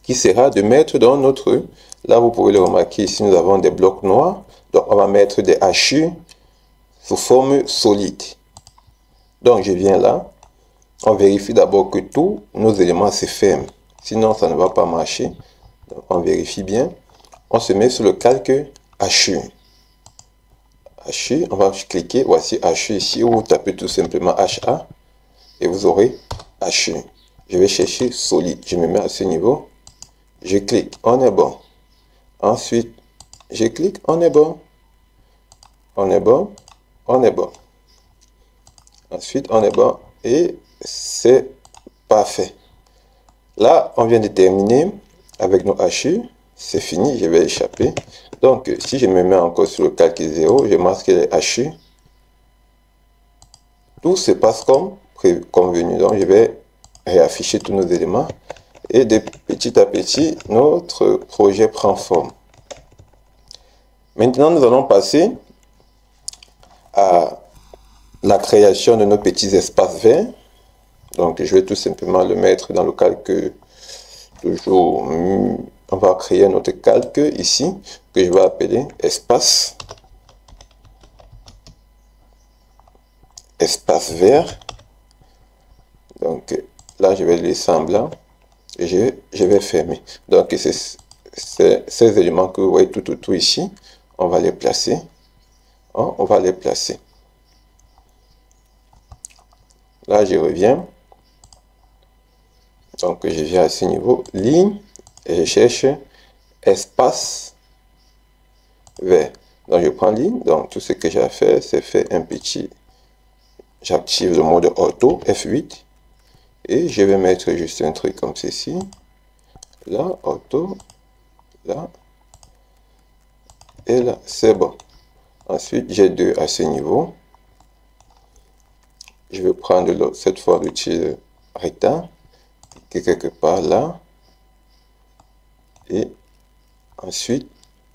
qui sera de mettre dans notre... Là, vous pouvez le remarquer, ici, nous avons des blocs noirs. Donc, on va mettre des hachures sous forme solide. Donc, je viens là. On vérifie d'abord que tous nos éléments se ferment. Sinon, ça ne va pas marcher. Donc, on vérifie bien. On se met sur le calque hachure. Hachure, on va cliquer. Voici hachure ici. Ou vous tapez tout simplement HA. Et vous aurez hachure. Je vais chercher solide. Je me mets à ce niveau. Je clique. On est bon. Ensuite, je clique. On est bon. On est bon. On est bon. Ensuite, on est bon. Et c'est parfait. Là, on vient de terminer avec nos hachures. C'est fini, je vais échapper. Donc, si je me mets encore sur le calque 0, je masque les hachures. Tout se passe comme convenu. Donc, je vais réafficher tous nos éléments. Et de petit à petit, notre projet prend forme. Maintenant, nous allons passer à la création de nos petits espaces verts. Donc, je vais tout simplement le mettre dans le calque. Toujours, on va créer notre calque ici, que je vais appeler espace. Espace vert. Donc, là, je vais le laisser en blanc. Et je vais fermer. Donc, ces éléments que vous voyez tout ici, on va les placer. On va les placer. Là, je reviens. Donc, je viens à ce niveau, ligne, et je cherche espace vert. Donc je prends ligne, donc tout ce que j'ai à faire, c'est faire un petit, j'active le mode auto, F8, et je vais mettre juste un truc comme ceci, là, auto, là, et là, c'est bon. Ensuite, j'ai deux à ce niveau. Je vais prendre cette fois l'outil rectangle, qui est quelque part là, et ensuite,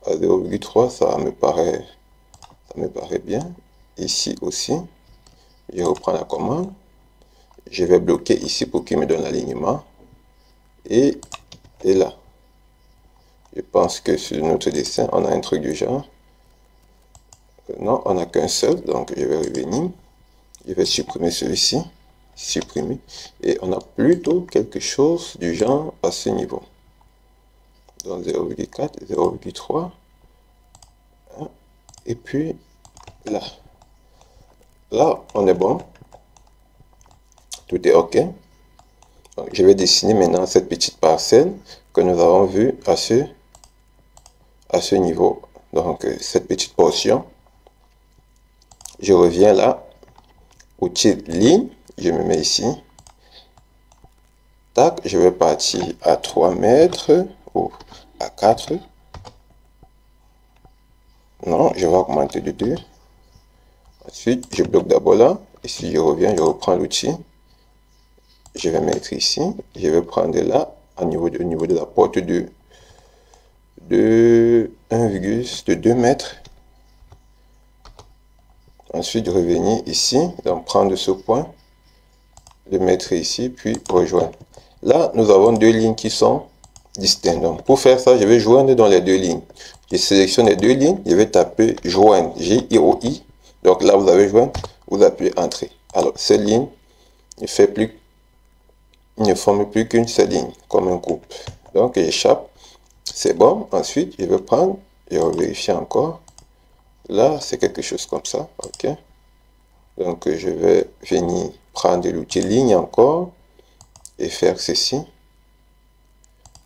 à 0,3, ça me paraît bien. Ici aussi, je reprends la commande. Je vais bloquer ici pour qu'il me donne l'alignement. Et là. Je pense que sur notre dessin, on a un truc du genre. Non, on n'a qu'un seul. Donc, je vais revenir. Je vais supprimer celui-ci. Supprimer. Et on a plutôt quelque chose du genre à ce niveau. Donc, 0,4, 0,3. Et puis, là. Là, on est bon. Tout est OK. Donc, je vais dessiner maintenant cette petite parcelle que nous avons vue à ce niveau. Donc, cette petite portion. Je reviens là. Outil ligne. Je me mets ici. Tac, je vais partir à 3 mètres ou à 4. Non, je vais augmenter de 2. Ensuite, je bloque d'abord là. Ici, je reviens, je reprends l'outil. Je vais mettre ici. Je vais prendre là, au niveau de la porte de 2 mètres. Ensuite, revenir ici, donc prendre ce point, le mettre ici, puis rejoindre. Là, nous avons deux lignes qui sont distinctes. Donc, pour faire ça, je vais joindre dans les deux lignes. Je sélectionne les deux lignes, je vais taper joindre, J-O-I. Donc là, vous avez joindre, vous appuyez entrée. Alors, cette ligne ne forme plus qu'une seule ligne, comme un couple. Donc, j'échappe. C'est bon. Ensuite, je vais prendre, je vais vérifier encore. Là, c'est quelque chose comme ça. OK. Donc, je vais venir prendre l'outil ligne encore et faire ceci.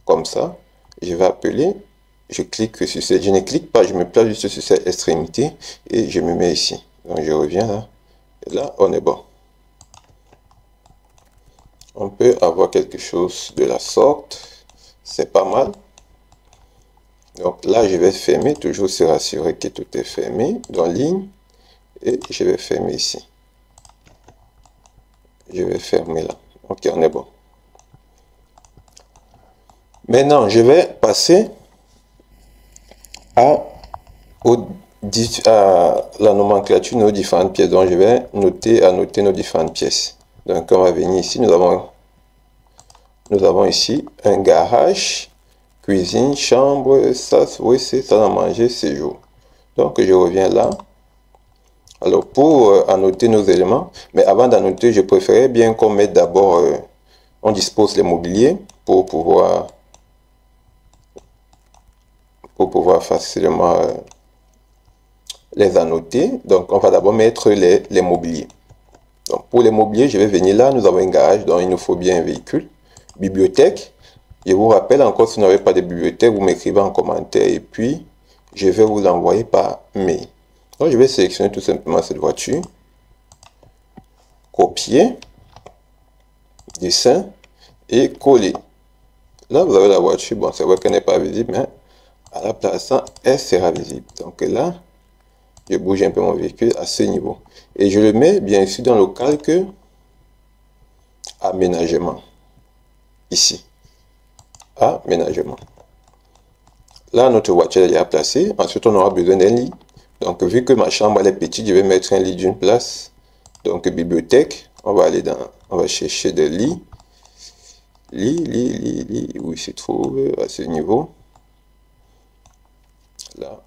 Comme ça. Je vais appeler. Je clique sur cette. Je ne clique pas, je me place juste sur cette extrémité et je me mets ici. Donc, je reviens là. Et là, on est bon. On peut avoir quelque chose de la sorte. C'est pas mal. Donc là, je vais fermer, toujours se rassurer que tout est fermé dans ligne. Et je vais fermer ici. Je vais fermer là. Ok, on est bon. Maintenant, je vais passer à la nomenclature de nos différentes pièces. Donc, je vais noter nos différentes pièces. Donc, on va venir ici. Nous avons ici un garage, cuisine, chambre, sas, WC, salle à manger, séjour. Donc, je reviens là. Alors, pour annoter nos éléments, mais avant d'annoter, je préférais bien qu'on mette d'abord, on dispose les mobiliers pour pouvoir facilement les annoter. Donc, on va d'abord mettre les mobiliers. Donc, pour les mobiliers, je vais venir là. Nous avons un garage, donc il nous faut bien un véhicule. Bibliothèque. Je vous rappelle encore, si vous n'avez pas de bibliothèque, vous m'écrivez en commentaire et puis je vais vous l'envoyer par mail. Donc, je vais sélectionner tout simplement cette voiture. Copier. Dessin. Et coller. Là, vous avez la voiture. Bon, c'est vrai qu'elle n'est pas visible, mais à la place, elle sera visible. Donc là, je bouge un peu mon véhicule à ce niveau. Et je le mets bien sûr dans le calque aménagement. Ici. Aménagement. Là, notre voiture est déjà placée. Ensuite, on aura besoin d'un lit. Donc, vu que ma chambre elle est petite, je vais mettre un lit d'une place. Donc, bibliothèque. On va aller on va chercher des lits. Lit, où il se trouve à ce niveau. Là.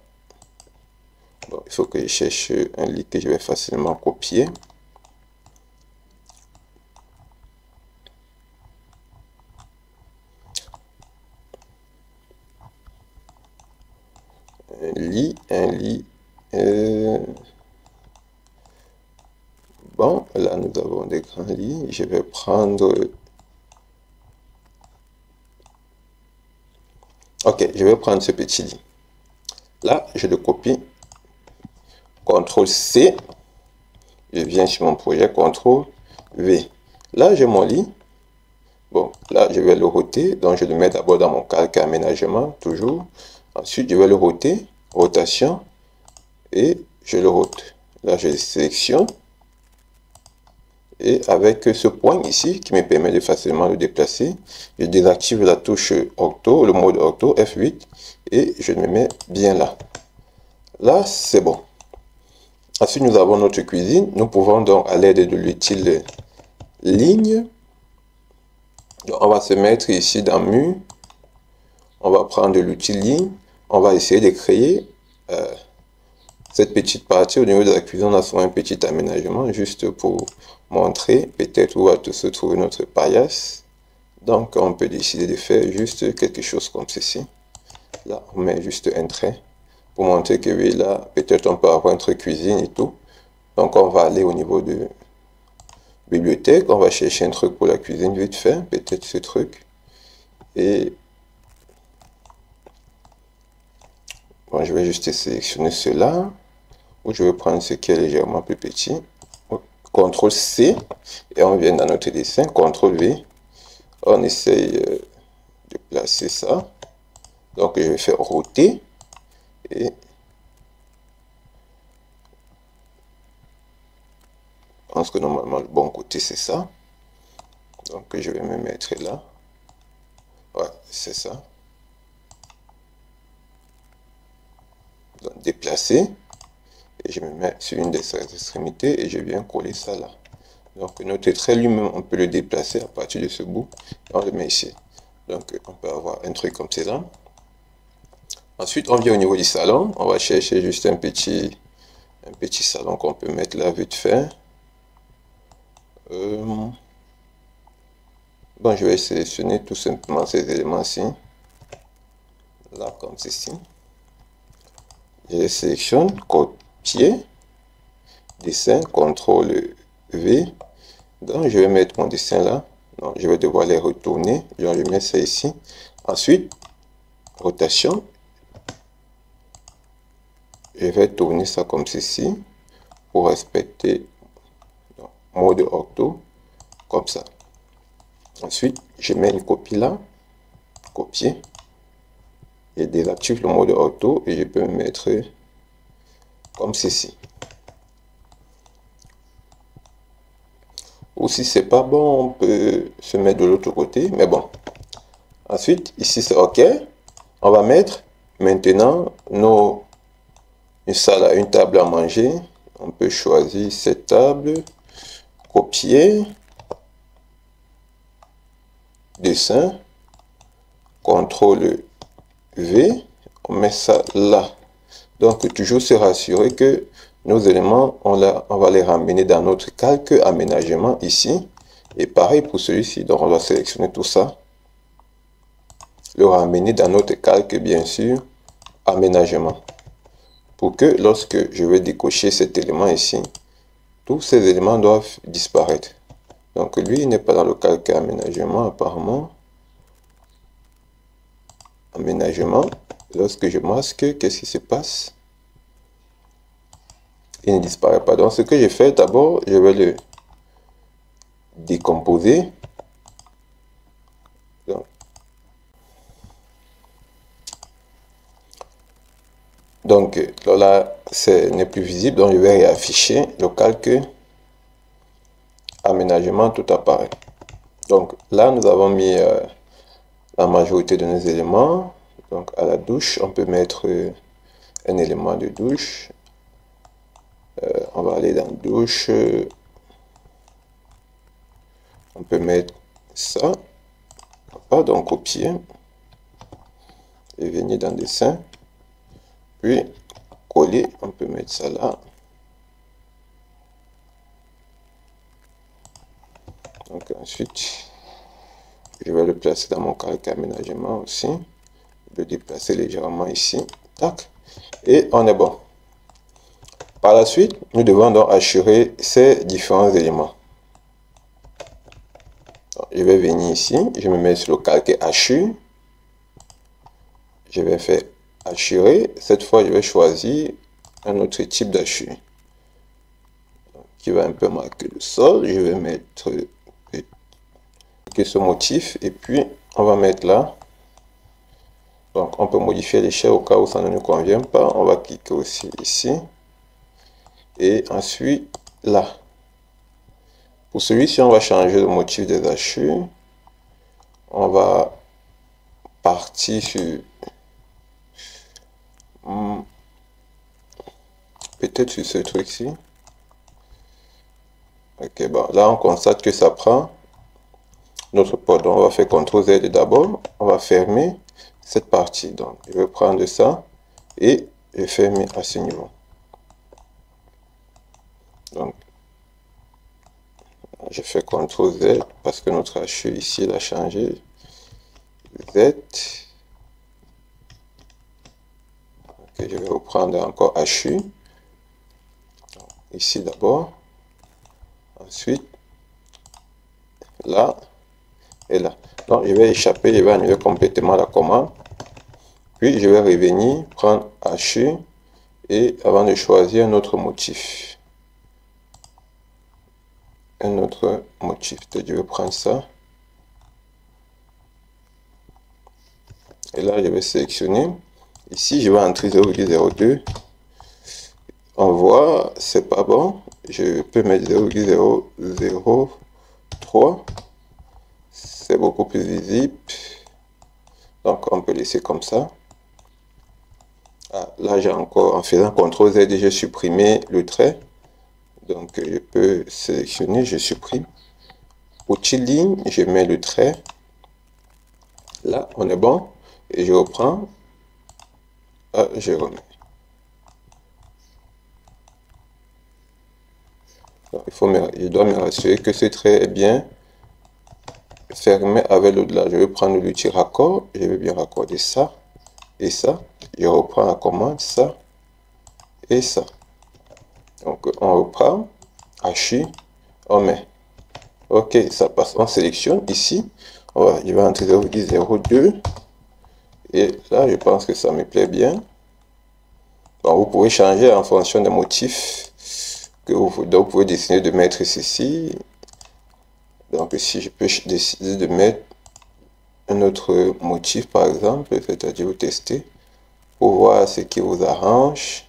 Bon, il faut que je cherche un lit que je vais facilement copier. Un lit. Bon, là nous avons des grands lits. Je vais prendre... Ok, je vais prendre ce petit lit. Là, je le copie. CTRL-C. Je viens sur mon projet, CTRL-V. Là, j'ai mon lit. Bon, là, je vais le roter. Donc, je le mets d'abord dans mon calque aménagement, toujours. Ensuite, je vais le roter. Rotation. Et je le rote. Là, je le sélectionne. Et avec ce point ici, qui me permet de facilement le déplacer, je désactive la touche Octo, le mode Octo, F8. Et je me mets bien là. Là, c'est bon. Ensuite, nous avons notre cuisine. Nous pouvons donc, à l'aide de l'utile ligne, on va se mettre ici dans mur. On va prendre l'outil ligne. On va essayer de créer cette petite partie au niveau de la cuisine. On a souvent un petit aménagement juste pour montrer peut-être où va se trouver notre paillasse. Donc, on peut décider de faire juste quelque chose comme ceci. Là, on met juste un trait pour montrer que oui, là, peut-être on peut avoir notre cuisine et tout. Donc, on va aller au niveau de bibliothèque. On va chercher un truc pour la cuisine vite fait. Peut-être ce truc. Et bon, je vais juste sélectionner cela. Ou je vais prendre ce qui est légèrement plus petit. CTRL-C. Et on vient dans notre dessin. CTRL-V. On essaye de placer ça. Donc, je vais faire roter. Et je pense que normalement, le bon côté, c'est ça. Donc, je vais me mettre là. Ouais, c'est ça. Donc, déplacer. Et je me mets sur une des extrémités et je viens coller ça là. Donc, notre trait lui-même, on peut le déplacer à partir de ce bout. Et on le met ici. Donc, on peut avoir un truc comme cela. Ensuite, on vient au niveau du salon. On va chercher juste un petit salon qu'on peut mettre là vite fait. Bon, je vais sélectionner tout simplement ces éléments-ci. Là, comme ceci. Je les sélectionne, copier, dessin, CTRL-V. Donc, je vais mettre mon dessin là. Donc, je vais devoir les retourner. Je vais mettre ça ici. Ensuite, rotation. Je vais tourner ça comme ceci pour respecter le mode Octo, comme ça. Ensuite, je mets une copie là, copier, et désactive le mode Octo et je peux me mettre comme ceci. Ou si c'est pas bon, on peut se mettre de l'autre côté, mais bon. Ensuite, ici c'est OK. On va mettre maintenant une table à manger. On peut choisir cette table, copier, dessin, CTRL-V, on met ça là. Donc, toujours se rassurer que nos éléments, on va les ramener dans notre calque aménagement ici. Et pareil pour celui-ci. Donc, on va sélectionner tout ça. Le ramener dans notre calque, bien sûr, aménagement. Pour que lorsque je vais décocher cet élément ici, tous ces éléments doivent disparaître. Donc, lui, il n'est pas dans le calque aménagement, apparemment. Aménagement. Lorsque je masque, qu'est-ce qui se passe? Il ne disparaît pas. Donc, ce que j'ai fait, d'abord, je vais le décomposer. Donc là, ce n'est plus visible. Donc, je vais réafficher le calque aménagement, tout apparaît. Donc là, nous avons mis la majorité de nos éléments. Donc, à la douche, on peut mettre un élément de douche. On va aller dans douche. On peut mettre ça. Donc, copier. Et venir dans dessin. Puis, coller. On peut mettre ça là. Donc, ensuite, je vais le placer dans mon calque aménagement aussi. Le déplacer légèrement ici. Tac. Et on est bon. Par la suite, nous devons donc assurer ces différents éléments. Donc, je vais venir ici, je me mets sur le calque hachu. Je vais faire hachurer. Cette fois, je vais choisir un autre type d'hachure qui va un peu marquer le sol. Je vais mettre ce motif et puis on va mettre là. Donc, on peut modifier l'échelle au cas où ça ne nous convient pas. On va cliquer aussi ici. Et ensuite, là. Pour celui-ci, on va changer le motif des hachures. On va partir sur... peut-être sur ce truc-ci. Ok, bon, là, on constate que ça prend notre pod. On va faire CTRL Z d'abord. On va fermer cette partie. Donc, je vais prendre ça et je ferme à ce niveau. Donc, je fais CTRL Z parce que notre hachure ici, il a changé. Z. Okay, je vais reprendre encore hachure. Ici d'abord. Ensuite, là et là. Donc, je vais échapper, je vais annuler complètement la commande. Puis, je vais revenir, prendre hachure et avant de choisir un autre motif. Un autre motif. Je vais prendre ça. Et là, je vais sélectionner. Ici, je vais entrer 0,02. On voit, c'est pas bon. Je peux mettre 0,003. C'est beaucoup plus visible. Donc, on peut laisser comme ça. Ah, là, j'ai encore, en faisant CTRL Z, j'ai supprimé le trait. Donc, je peux sélectionner, je supprime. Outil ligne, je mets le trait. Là, on est bon. Et je reprends. Ah, je remets. Donc, je dois me rassurer que ce trait est bien fermé avec l'au-delà. Je vais prendre l'outil raccord. Je vais bien raccorder ça et ça. Je reprends la commande, ça et ça. Donc, on reprend, hachis, on met. Ok, ça passe. On sélectionne ici. Je vais entrer 0,02. Et là, je pense que ça me plaît bien. Bon, vous pouvez changer en fonction des motifs que vous pouvez décider de mettre ceci. Donc, ici, je peux décider de mettre un autre motif, par exemple, c'est-à-dire vous tester pour voir ce qui vous arrange.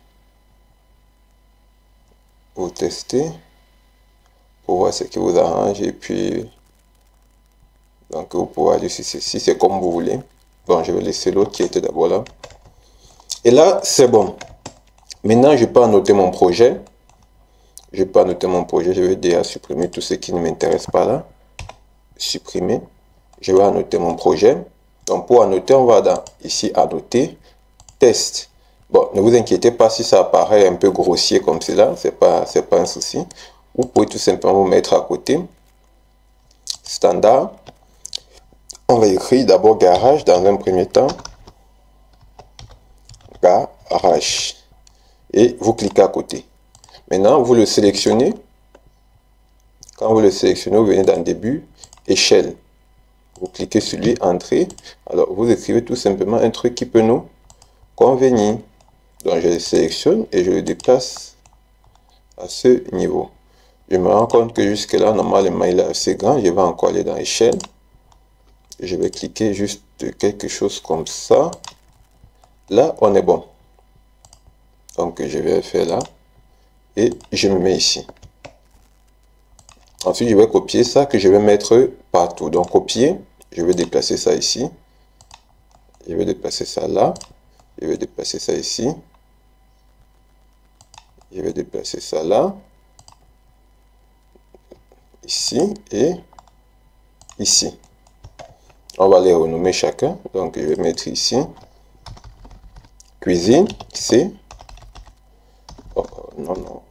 Vous testez pour voir ce qui vous arrange et puis donc vous pouvez aller sur ceci, c'est comme vous voulez. Bon, je vais laisser l'autre qui était d'abord là. Et là, c'est bon. Maintenant, je peux annoter mon projet. Je peux annoter mon projet. Je vais déjà supprimer tout ce qui ne m'intéresse pas là. Supprimer. Je vais annoter mon projet. Donc, pour annoter, on va dans ici, annoter, test. Bon, ne vous inquiétez pas si ça apparaît un peu grossier comme cela. C'est pas un souci. Vous pouvez tout simplement vous mettre à côté. Standard. On va écrire d'abord garage dans un premier temps. Garage. Et vous cliquez à côté. Maintenant, vous le sélectionnez. Quand vous le sélectionnez, vous venez dans début, échelle. Vous cliquez sur lui, entrée. Alors, vous écrivez tout simplement un truc qui peut nous convenir. Donc, je le sélectionne et je le déplace à ce niveau. Je me rends compte que jusque-là, normalement, il est assez grand. Je vais encore aller dans échelle. Je vais cliquer juste quelque chose comme ça. Là, on est bon. Donc, je vais faire là. Et je me mets ici. Ensuite, je vais copier ça que je vais mettre partout. Donc, copier. Je vais déplacer ça ici. Je vais déplacer ça là. Je vais déplacer ça ici. Je vais déplacer ça là. Ici et ici. On va les renommer chacun. Donc, je vais mettre ici. Cuisine, C. Oh, non, non.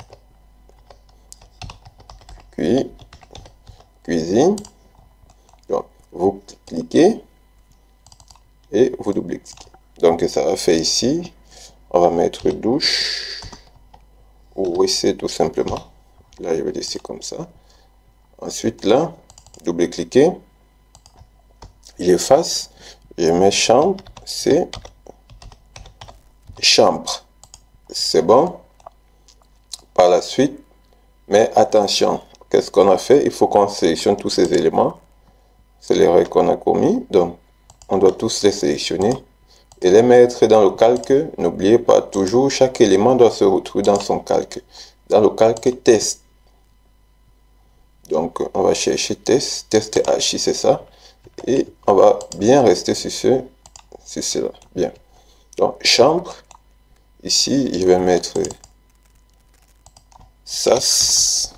Cuisine. Donc, vous cliquez et vous double-cliquez. Donc, ça va faire ici. On va mettre douche ou WC tout simplement. Là, je vais laisser comme ça. Ensuite, là, double-cliquer. J'efface. Je mets chambre, C. chambre. C'est bon. Par la suite, mais attention, qu'est-ce qu'on a fait? Il faut qu'on sélectionne tous ces éléments. C'est l'erreur qu'on a commis. Donc, on doit tous les sélectionner et les mettre dans le calque. N'oubliez pas, toujours, chaque élément doit se retrouver dans son calque. Dans le calque test. Donc, on va chercher test. Test archi, c'est ça. Et on va bien rester sur cela. Bien. Donc, chambre. Ici, je vais mettre SAS.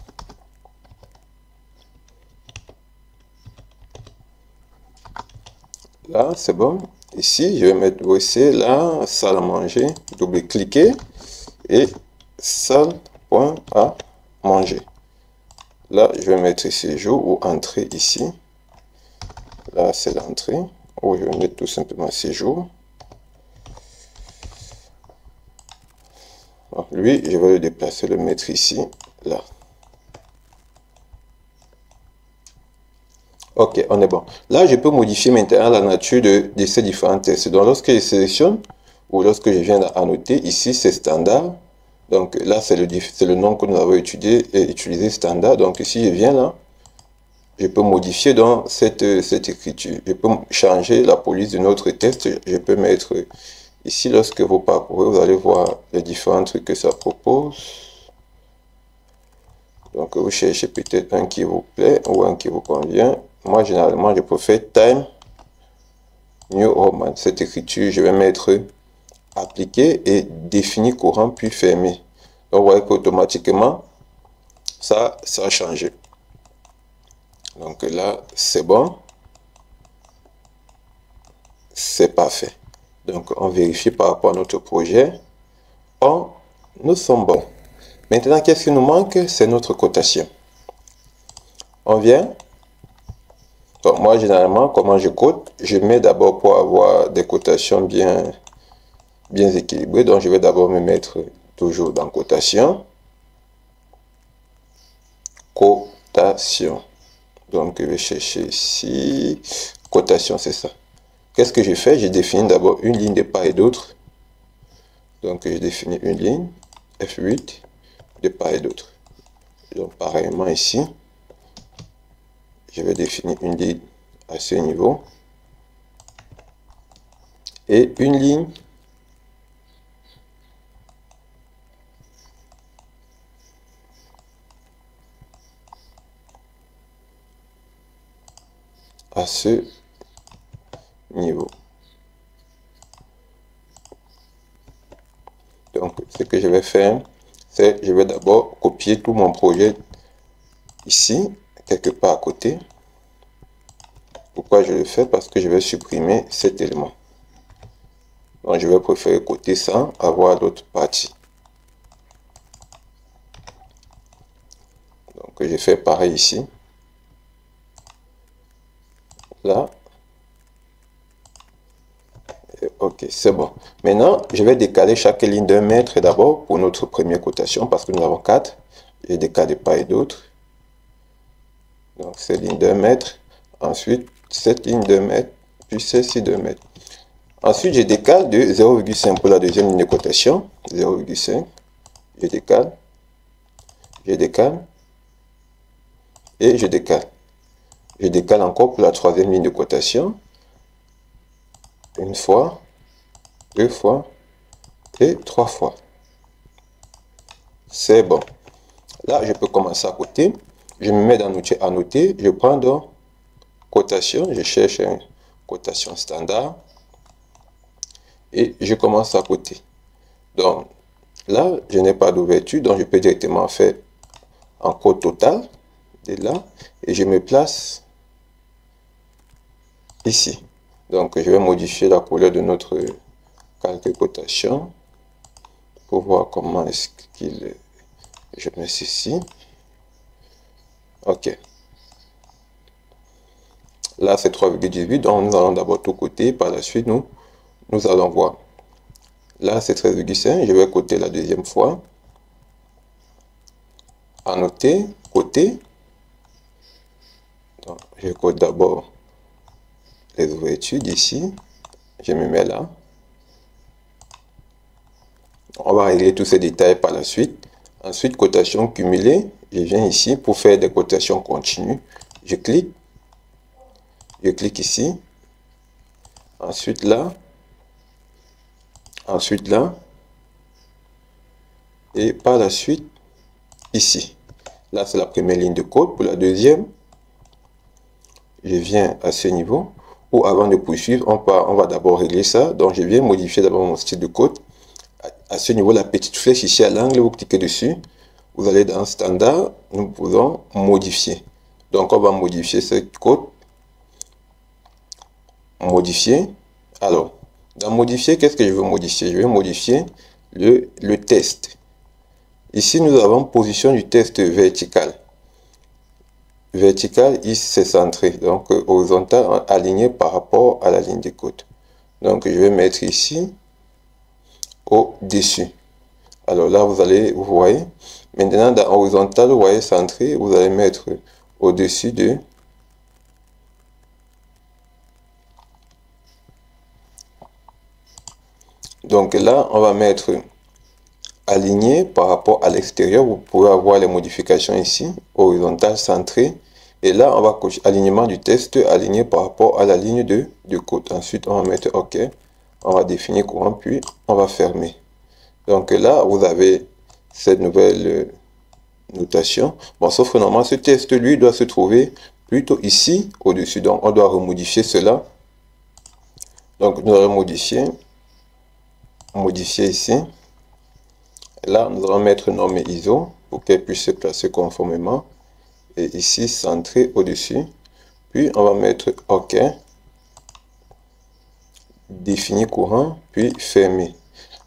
Là, c'est bon. Ici, je vais mettre WC, là, salle à manger, double-cliquer et salle, point à manger. Là, je vais mettre séjour ou entrée ici. Là, c'est l'entrée. Ou je vais mettre tout simplement séjour. Donc, lui, je vais le déplacer, le mettre ici, là. Ok, on est bon. Là, je peux modifier maintenant la nature de ces différents tests. Donc, lorsque je sélectionne ou lorsque je viens annoter, ici, c'est standard. Donc, là, c'est le nom que nous avons utilisé standard. Donc, ici, je viens là. Je peux modifier dans cette écriture. Je peux changer la police de notre test. Je peux mettre ici, lorsque vous parcourez, vous allez voir les différents trucs que ça propose. Donc, vous cherchez peut-être un qui vous plaît ou un qui vous convient. Moi, généralement, je préfère Time New Roman. Cette écriture, je vais mettre appliquer et définir courant puis fermer. Donc, vous voyez qu'automatiquement, ça a changé. Donc là, c'est bon. C'est parfait. Donc, on vérifie par rapport à notre projet. Nous sommes bons. Maintenant, qu'est-ce qui nous manque? C'est notre cotation. On vient. Donc, moi, généralement, comment je cote? Je mets d'abord pour avoir des cotations bien équilibrées. Donc, je vais d'abord me mettre toujours dans cotation. Cotation. Donc, je vais chercher ici. Cotation, c'est ça. Qu'est-ce que je fais? Je définis d'abord une ligne de part et d'autre. Donc, je définis une ligne F8 de part et d'autre. Donc, pareillement ici, je vais définir une ligne à ce niveau et une ligne à ce niveau. Donc, ce que je vais faire, c'est je vais d'abord copier tout mon projet ici, quelque part à côté. Pourquoi je le fais? Parce que je vais supprimer cet élément. Donc, je vais préférer coter ça, avoir d'autres parties. Donc, je fais pareil ici. Là. Ok, c'est bon. Maintenant, je vais décaler chaque ligne d'un mètre d'abord pour notre première cotation parce que nous avons 4. Je décale de part et d'autre. Donc, cette ligne d'un mètre. Ensuite, cette ligne d'un mètre. Puis celle-ci d'un mètre. Ensuite, je décale de 0,5 pour la deuxième ligne de cotation. 0,5. Je décale. Je décale. Et je décale. Je décale encore pour la troisième ligne de cotation. Une fois. 2 fois. Et 3 fois. C'est bon. Là, je peux commencer à coter. Je me mets dans l'outil annoter. Je prends donc cotation. Je cherche une cotation standard. Et je commence à coter. Donc, là, je n'ai pas d'ouverture. Donc, je peux directement faire en code total. De là. Et je me place ici. Donc, je vais modifier la couleur de notre calque cotation. Pour voir comment est-ce qu'il... Je mets ceci. Ok. Là, c'est 3,18. Donc, nous allons d'abord tout coter. Par la suite, nous allons voir. Là, c'est 13,5. Je vais coter la deuxième fois. Annoter, coter. Donc, je cote d'abord les ouvertures d'ici. Je me mets là. On va régler tous ces détails par la suite. Ensuite, cotation cumulée. Je viens ici pour faire des cotations continues. Je clique ici. Ensuite là. Ensuite là. Et par la suite, ici. Là, c'est la première ligne de code. Pour la deuxième, je viens à ce niveau. Ou avant de poursuivre, on va d'abord régler ça. Donc, je viens modifier d'abord mon style de code. À ce niveau, la petite flèche ici à l'angle, vous cliquez dessus. Vous allez dans Standard. Nous pouvons modifier. Donc, on va modifier ce code. Modifier. Alors, dans modifier, qu'est-ce que je veux modifier? Je vais modifier le test. Ici, nous avons position du test vertical. Vertical, ici, c'est centré. Donc, horizontal, aligné par rapport à la ligne de code. Donc, je vais mettre ici, au-dessus. Alors là, vous voyez. Maintenant, dans horizontal, vous voyez centré, vous allez mettre au-dessus de... Donc là, on va mettre aligné par rapport à l'extérieur. Vous pouvez avoir les modifications ici, horizontal, centré. Et là, on va cocher alignement du test aligné par rapport à la ligne de code. Ensuite, on va mettre OK. On va définir courant, puis on va fermer. Donc là, vous avez cette nouvelle notation. Bon, sauf que normalement, ce test, lui, doit se trouver plutôt ici, au-dessus. Donc, on doit remodifier cela. Donc, nous allons modifier ici. Là, nous allons mettre norme ISO pour qu'elle puisse se placer conformément. Et ici, centré au-dessus. Puis, on va mettre OK. Définir courant, puis fermer.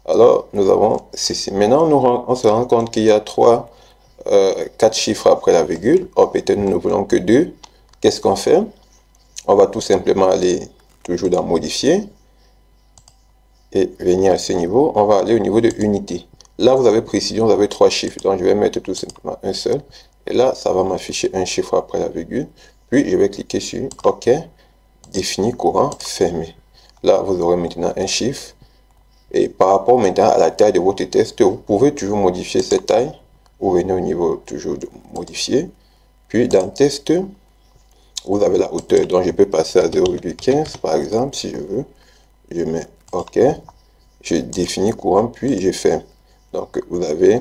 Alors, nous avons ceci. Maintenant, on se rend compte qu'il y a 4 chiffres après la virgule. Or, peut-être nous ne voulons que 2. Qu'est-ce qu'on fait? On va tout simplement aller toujours dans modifier. Et venir à ce niveau. On va aller au niveau de unité. Là, vous avez précision, vous avez 3 chiffres. Donc, je vais mettre tout simplement un seul. Et là, ça va m'afficher un chiffre après la virgule. Puis, je vais cliquer sur OK. Définir courant, fermé. Là, vous aurez maintenant un chiffre. Et par rapport maintenant à la taille de votre test, vous pouvez toujours modifier cette taille. Vous venez au niveau toujours de modifier. Puis, dans test, vous avez la hauteur. Donc, je peux passer à 0,15 par exemple, si je veux. Je mets OK. Je définis courant, puis je ferme. Donc, vous avez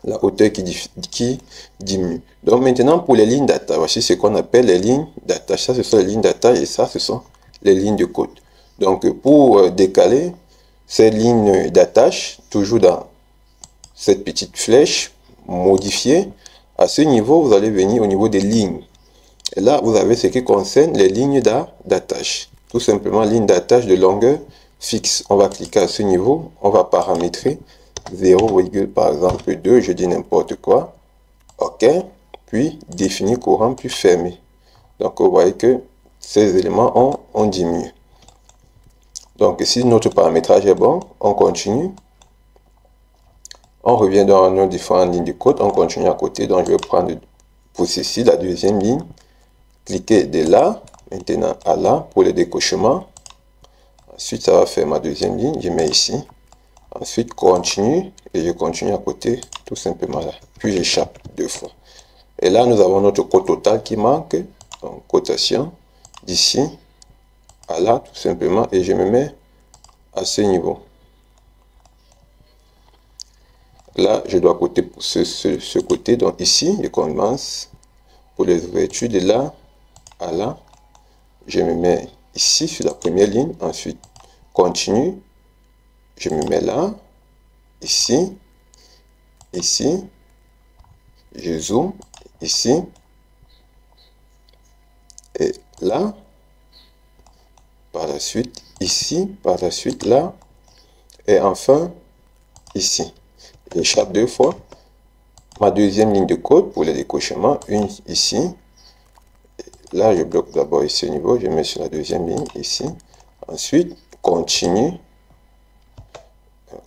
la hauteur qui diminue. Donc, maintenant, pour les lignes d'attache, voici ce qu'on appelle les lignes d'attache. Ça, ce sont les lignes d'attache et ça, ce sont les lignes de code. Donc, pour décaler ces lignes d'attache, toujours dans cette petite flèche, modifier, à ce niveau, vous allez venir au niveau des lignes. Et là, vous avez ce qui concerne les lignes d'attache. Tout simplement, ligne d'attache de longueur fixe. On va cliquer à ce niveau, on va paramétrer 0, par exemple 2, je dis n'importe quoi. OK. Puis définir courant, puis fermer. Donc vous voyez que ces éléments ont diminué. Donc si notre paramétrage est bon, on continue. On revient dans nos différentes lignes de code, on continue à côté. Donc je vais prendre pour ceci la deuxième ligne. Cliquez de là, maintenant à là pour le décochement. Ensuite, ça va faire ma deuxième ligne. Je mets ici. Ensuite, continue. Et je continue à côté, tout simplement là. Puis, j'échappe 2 fois. Et là, nous avons notre code total qui manque. Donc, cotation d'ici à là, tout simplement. Et je me mets à ce niveau. Là, je dois coter pour ce côté. Donc, ici, je commence pour les ouvertures de là à là. Je me mets ici sur la première ligne. Ensuite, continue. Je me mets là. Ici. Ici. Je zoome. Ici. Et là. Par la suite, ici. Par la suite, là. Et enfin, ici. J'échappe 2 fois. Ma deuxième ligne de code pour le décochement. Une ici. Là, je bloque d'abord ici au niveau. Je mets sur la deuxième ligne ici. Ensuite, continue.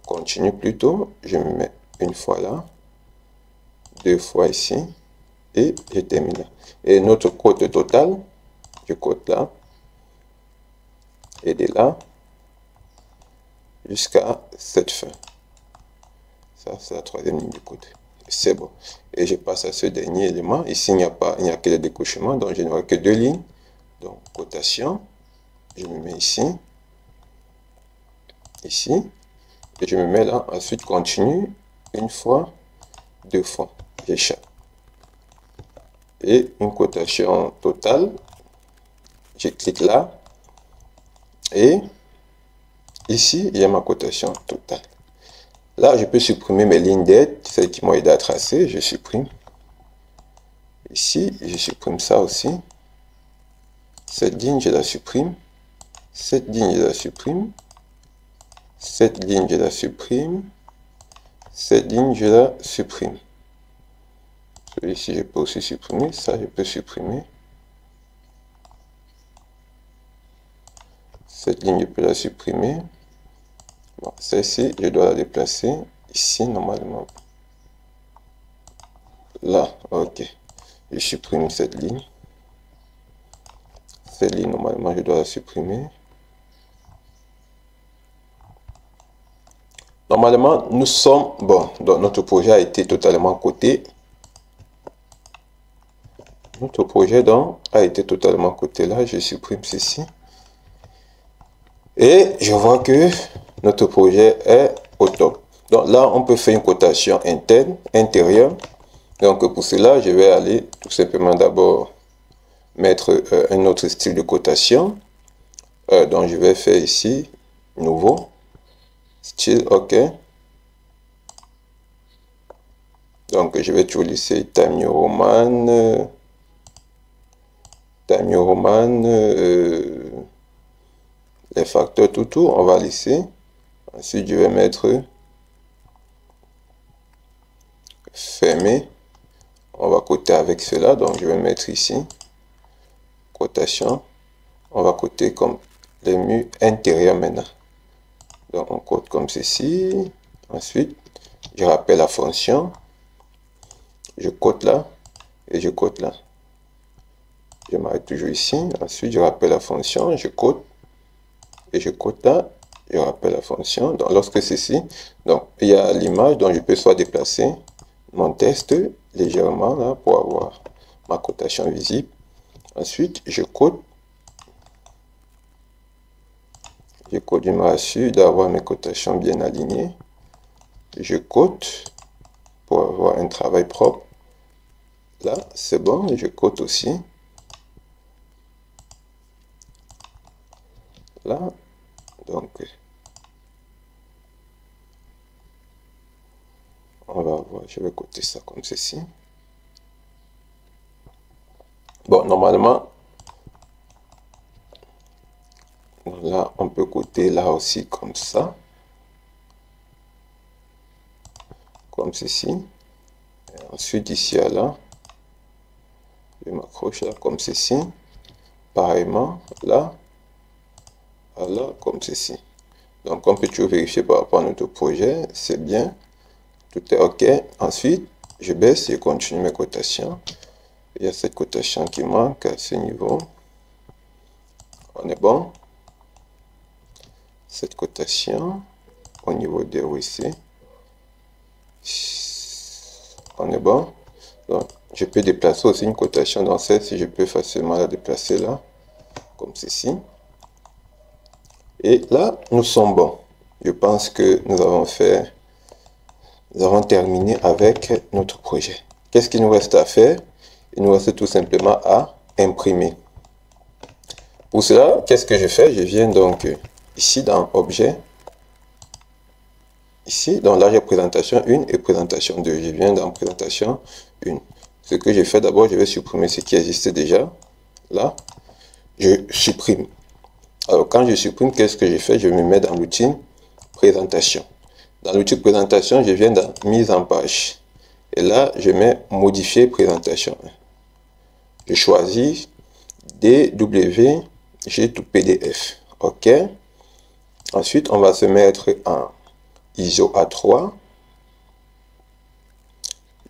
Continue plutôt. Je me mets une fois là. 2 fois ici. Et je termine là. Et notre code total, je code là. Et de là jusqu'à cette fin. Ça, c'est la troisième ligne de code. C'est bon. Et je passe à ce dernier élément. Ici, il n'y a que des décochements, donc je n'aurai que deux lignes. Donc, cotation, je me mets ici, ici, et je me mets là. Ensuite, continue, une fois, deux fois, j'échappe. Et une cotation totale, je clique là, et ici, il y a ma cotation totale. Là, je peux supprimer mes lignes d'aide, celles qui m'ont aidé à tracer, je supprime. Ici, je supprime ça aussi. Cette ligne, je la supprime. Cette ligne, je la supprime. Cette ligne, je la supprime. Cette ligne, je la supprime. Celui-ci, je peux aussi supprimer. Ça, je peux supprimer. Cette ligne, je peux la supprimer. Bon, celle-ci, je dois la déplacer ici, normalement. Là, ok. Je supprime cette ligne. Cette ligne, normalement, je dois la supprimer. Normalement, nous sommes... Bon, donc notre projet a été totalement coté. Notre projet, donc, a été totalement coté là. Je supprime ceci. Et je vois que notre projet est au top. Donc là, on peut faire une cotation interne, intérieure. Donc pour cela, je vais aller tout simplement d'abord mettre un autre style de cotation. Donc je vais faire ici, nouveau, style, ok. Donc je vais toujours laisser Times New Roman, les facteurs tout, on va laisser. Ensuite, je vais mettre fermé. On va coter avec cela, donc je vais mettre ici, cotation. On va coter comme les murs intérieurs maintenant. Donc on cote comme ceci. Ensuite, je rappelle la fonction. Je cote là et je cote là. Je m'arrête toujours ici. Ensuite, je rappelle la fonction. Je cote et je cote là. Je rappelle la fonction. Donc lorsque ceci, donc il y a l'image, donc je peux soit déplacer mon texte légèrement là pour avoir ma cotation visible. Ensuite, je cote. Je cote, je m'assure d'avoir mes cotations bien alignées. Je cote pour avoir un travail propre. Là, c'est bon. Je cote aussi. Là, donc, on va voir. Je vais coter ça comme ceci. Bon, normalement, là, on peut coter là aussi comme ça. Comme ceci. Et ensuite, ici à là, je m'accroche là comme ceci. Pareillement, là, à là, comme ceci. Donc, on peut toujours vérifier par rapport à notre projet. C'est bien. Tout est OK. Ensuite, je baisse et continue mes cotations. Il y a cette cotation qui manque à ce niveau. On est bon. Cette cotation au niveau des OIC. On est bon. Donc, je peux déplacer aussi une cotation dans celle-ci. Je peux facilement la déplacer là, comme ceci. Et là, nous sommes bons. Je pense que nous avons terminé avec notre projet. Qu'est-ce qu'il nous reste à faire? Il nous reste tout simplement à imprimer. Pour cela, qu'est-ce que je fais? Je viens donc ici dans Objet. Ici, donc là, j'ai présentation 1 et présentation 2. Je viens dans présentation 1. Ce que je fais d'abord, je vais supprimer ce qui existait déjà. Là, je supprime. Alors, quand je supprime, qu'est-ce que je fais? Je me mets dans l'outil présentation. Dans l'outil présentation, je viens dans mise en page. Et là, je mets modifier présentation. Je choisis DWG to PDF. OK. Ensuite, on va se mettre en ISO A3.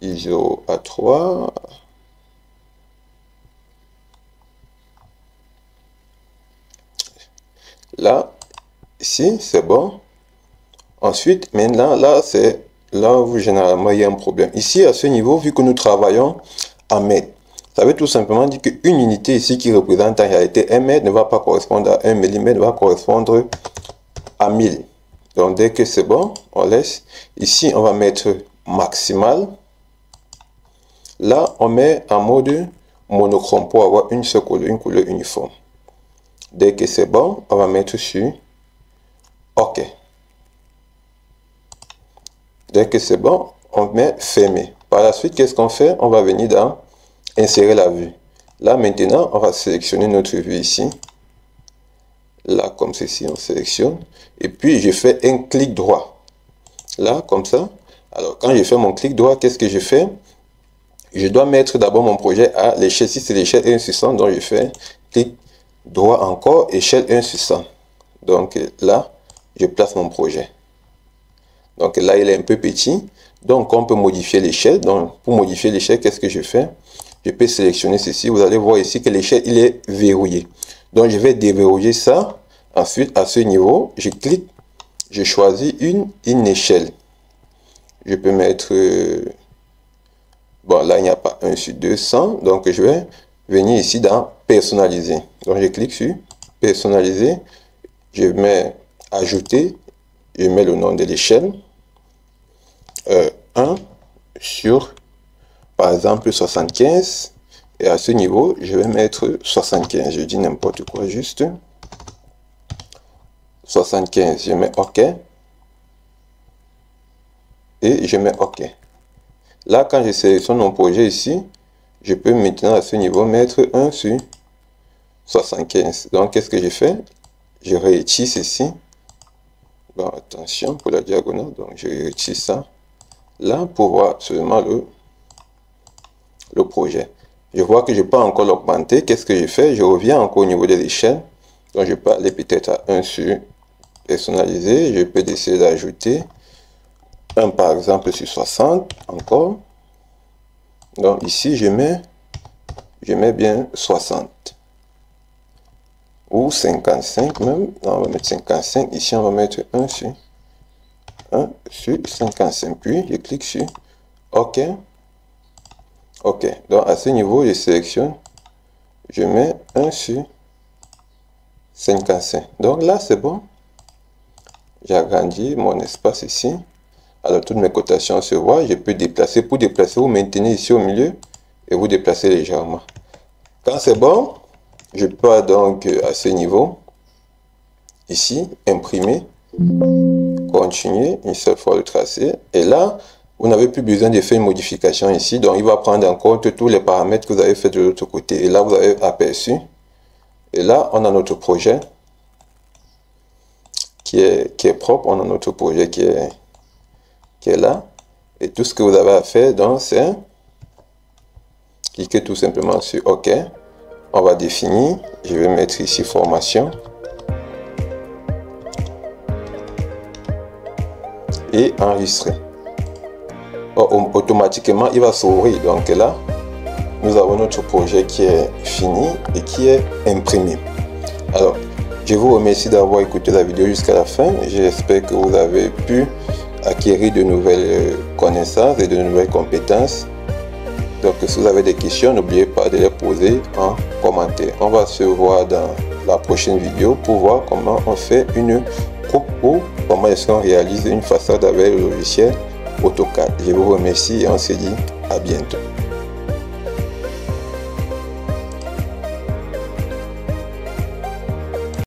ISO A3. Là, ici, c'est bon. Ensuite, maintenant, là, c'est là où généralement il y a un problème. Ici, à ce niveau, vu que nous travaillons en mètres, ça veut tout simplement dire qu'une unité ici qui représente en réalité 1 mètre ne va pas correspondre à 1 millimètre, va correspondre à 1000. Donc dès que c'est bon, on laisse. Ici, on va mettre maximal. Là, on met en mode monochrome pour avoir une seule couleur, une couleur uniforme. Dès que c'est bon, on va mettre sur OK. Dès que c'est bon, on met fermer. Par la suite, qu'est-ce qu'on fait? On va venir dans insérer la vue. Là, maintenant, on va sélectionner notre vue ici. Là, comme ceci, on sélectionne. Et puis, je fais un clic droit. Là, comme ça. Alors, quand je fais mon clic droit, qu'est-ce que je fais? Je dois mettre d'abord mon projet à l'échelle. Si c'est l'échelle 1 sur 100, donc je fais clic droit encore, échelle 1 sur 100. Donc là, je place mon projet. Donc là, il est un peu petit. Donc, on peut modifier l'échelle. Donc, pour modifier l'échelle, qu'est-ce que je fais? Je peux sélectionner ceci. Vous allez voir ici que l'échelle, il est verrouillé. Donc, je vais déverrouiller ça. Ensuite, à ce niveau, je clique. Je choisis une échelle. Je peux mettre... bon, là, il n'y a pas 1 sur 200. Donc, je vais venir ici dans personnaliser. Donc, je clique sur personnaliser. Je mets ajouter. Je mets le nom de l'échelle. 1 sur, par exemple, 75. Et à ce niveau, je vais mettre 75. Je dis n'importe quoi, juste 75. Je mets OK. Et je mets OK. Là, quand je sélectionne mon projet ici, je peux maintenant à ce niveau mettre 1 sur 75. Donc, qu'est-ce que je fais? Je réutilise ici. Bon, attention pour la diagonale. Donc, je réutilise ça. Là, pour voir seulement le projet. Je vois que je peux encore l'augmenter. Qu'est-ce que je fais? Je reviens encore au niveau de l'échelle. Donc, je peux aller peut-être à 1 sur personnaliser. Je peux décider d'ajouter un, par exemple, sur 60. Encore. Donc, ici, je mets bien 60. Ou 55 même. Non, on va mettre 55. Ici, on va mettre 1 sur 55. Puis, je clique sur OK. OK. Donc, à ce niveau, je sélectionne. Je mets 1 sur 55. Donc, là, c'est bon. J'agrandis mon espace ici. Alors, toutes mes cotations se voient. Je peux déplacer. Pour déplacer, vous maintenez ici au milieu et vous déplacez légèrement. Quand c'est bon, je peux donc à ce niveau, ici, imprimer, continuer, une seule fois le tracé. Et là, vous n'avez plus besoin de faire une modification ici. Donc, il va prendre en compte tous les paramètres que vous avez fait de l'autre côté. Et là, vous avez aperçu. Et là, on a notre projet qui est propre. On a notre projet qui est là. Et tout ce que vous avez à faire, donc, c'est cliquer tout simplement sur OK. On va définir. Je vais mettre ici formation. Et enregistrer. Automatiquement, il va s'ouvrir. Donc là, nous avons notre projet qui est fini et qui est imprimé. Alors, je vous remercie d'avoir écouté la vidéo jusqu'à la fin. J'espère que vous avez pu acquérir de nouvelles connaissances et de nouvelles compétences. Donc, si vous avez des questions, n'oubliez pas de les poser en commentaire. On va se voir dans la prochaine vidéo pour voir comment on fait une coupe ou comment est-ce qu'on réalise une façade avec le logiciel AutoCAD. Je vous remercie et on se dit à bientôt.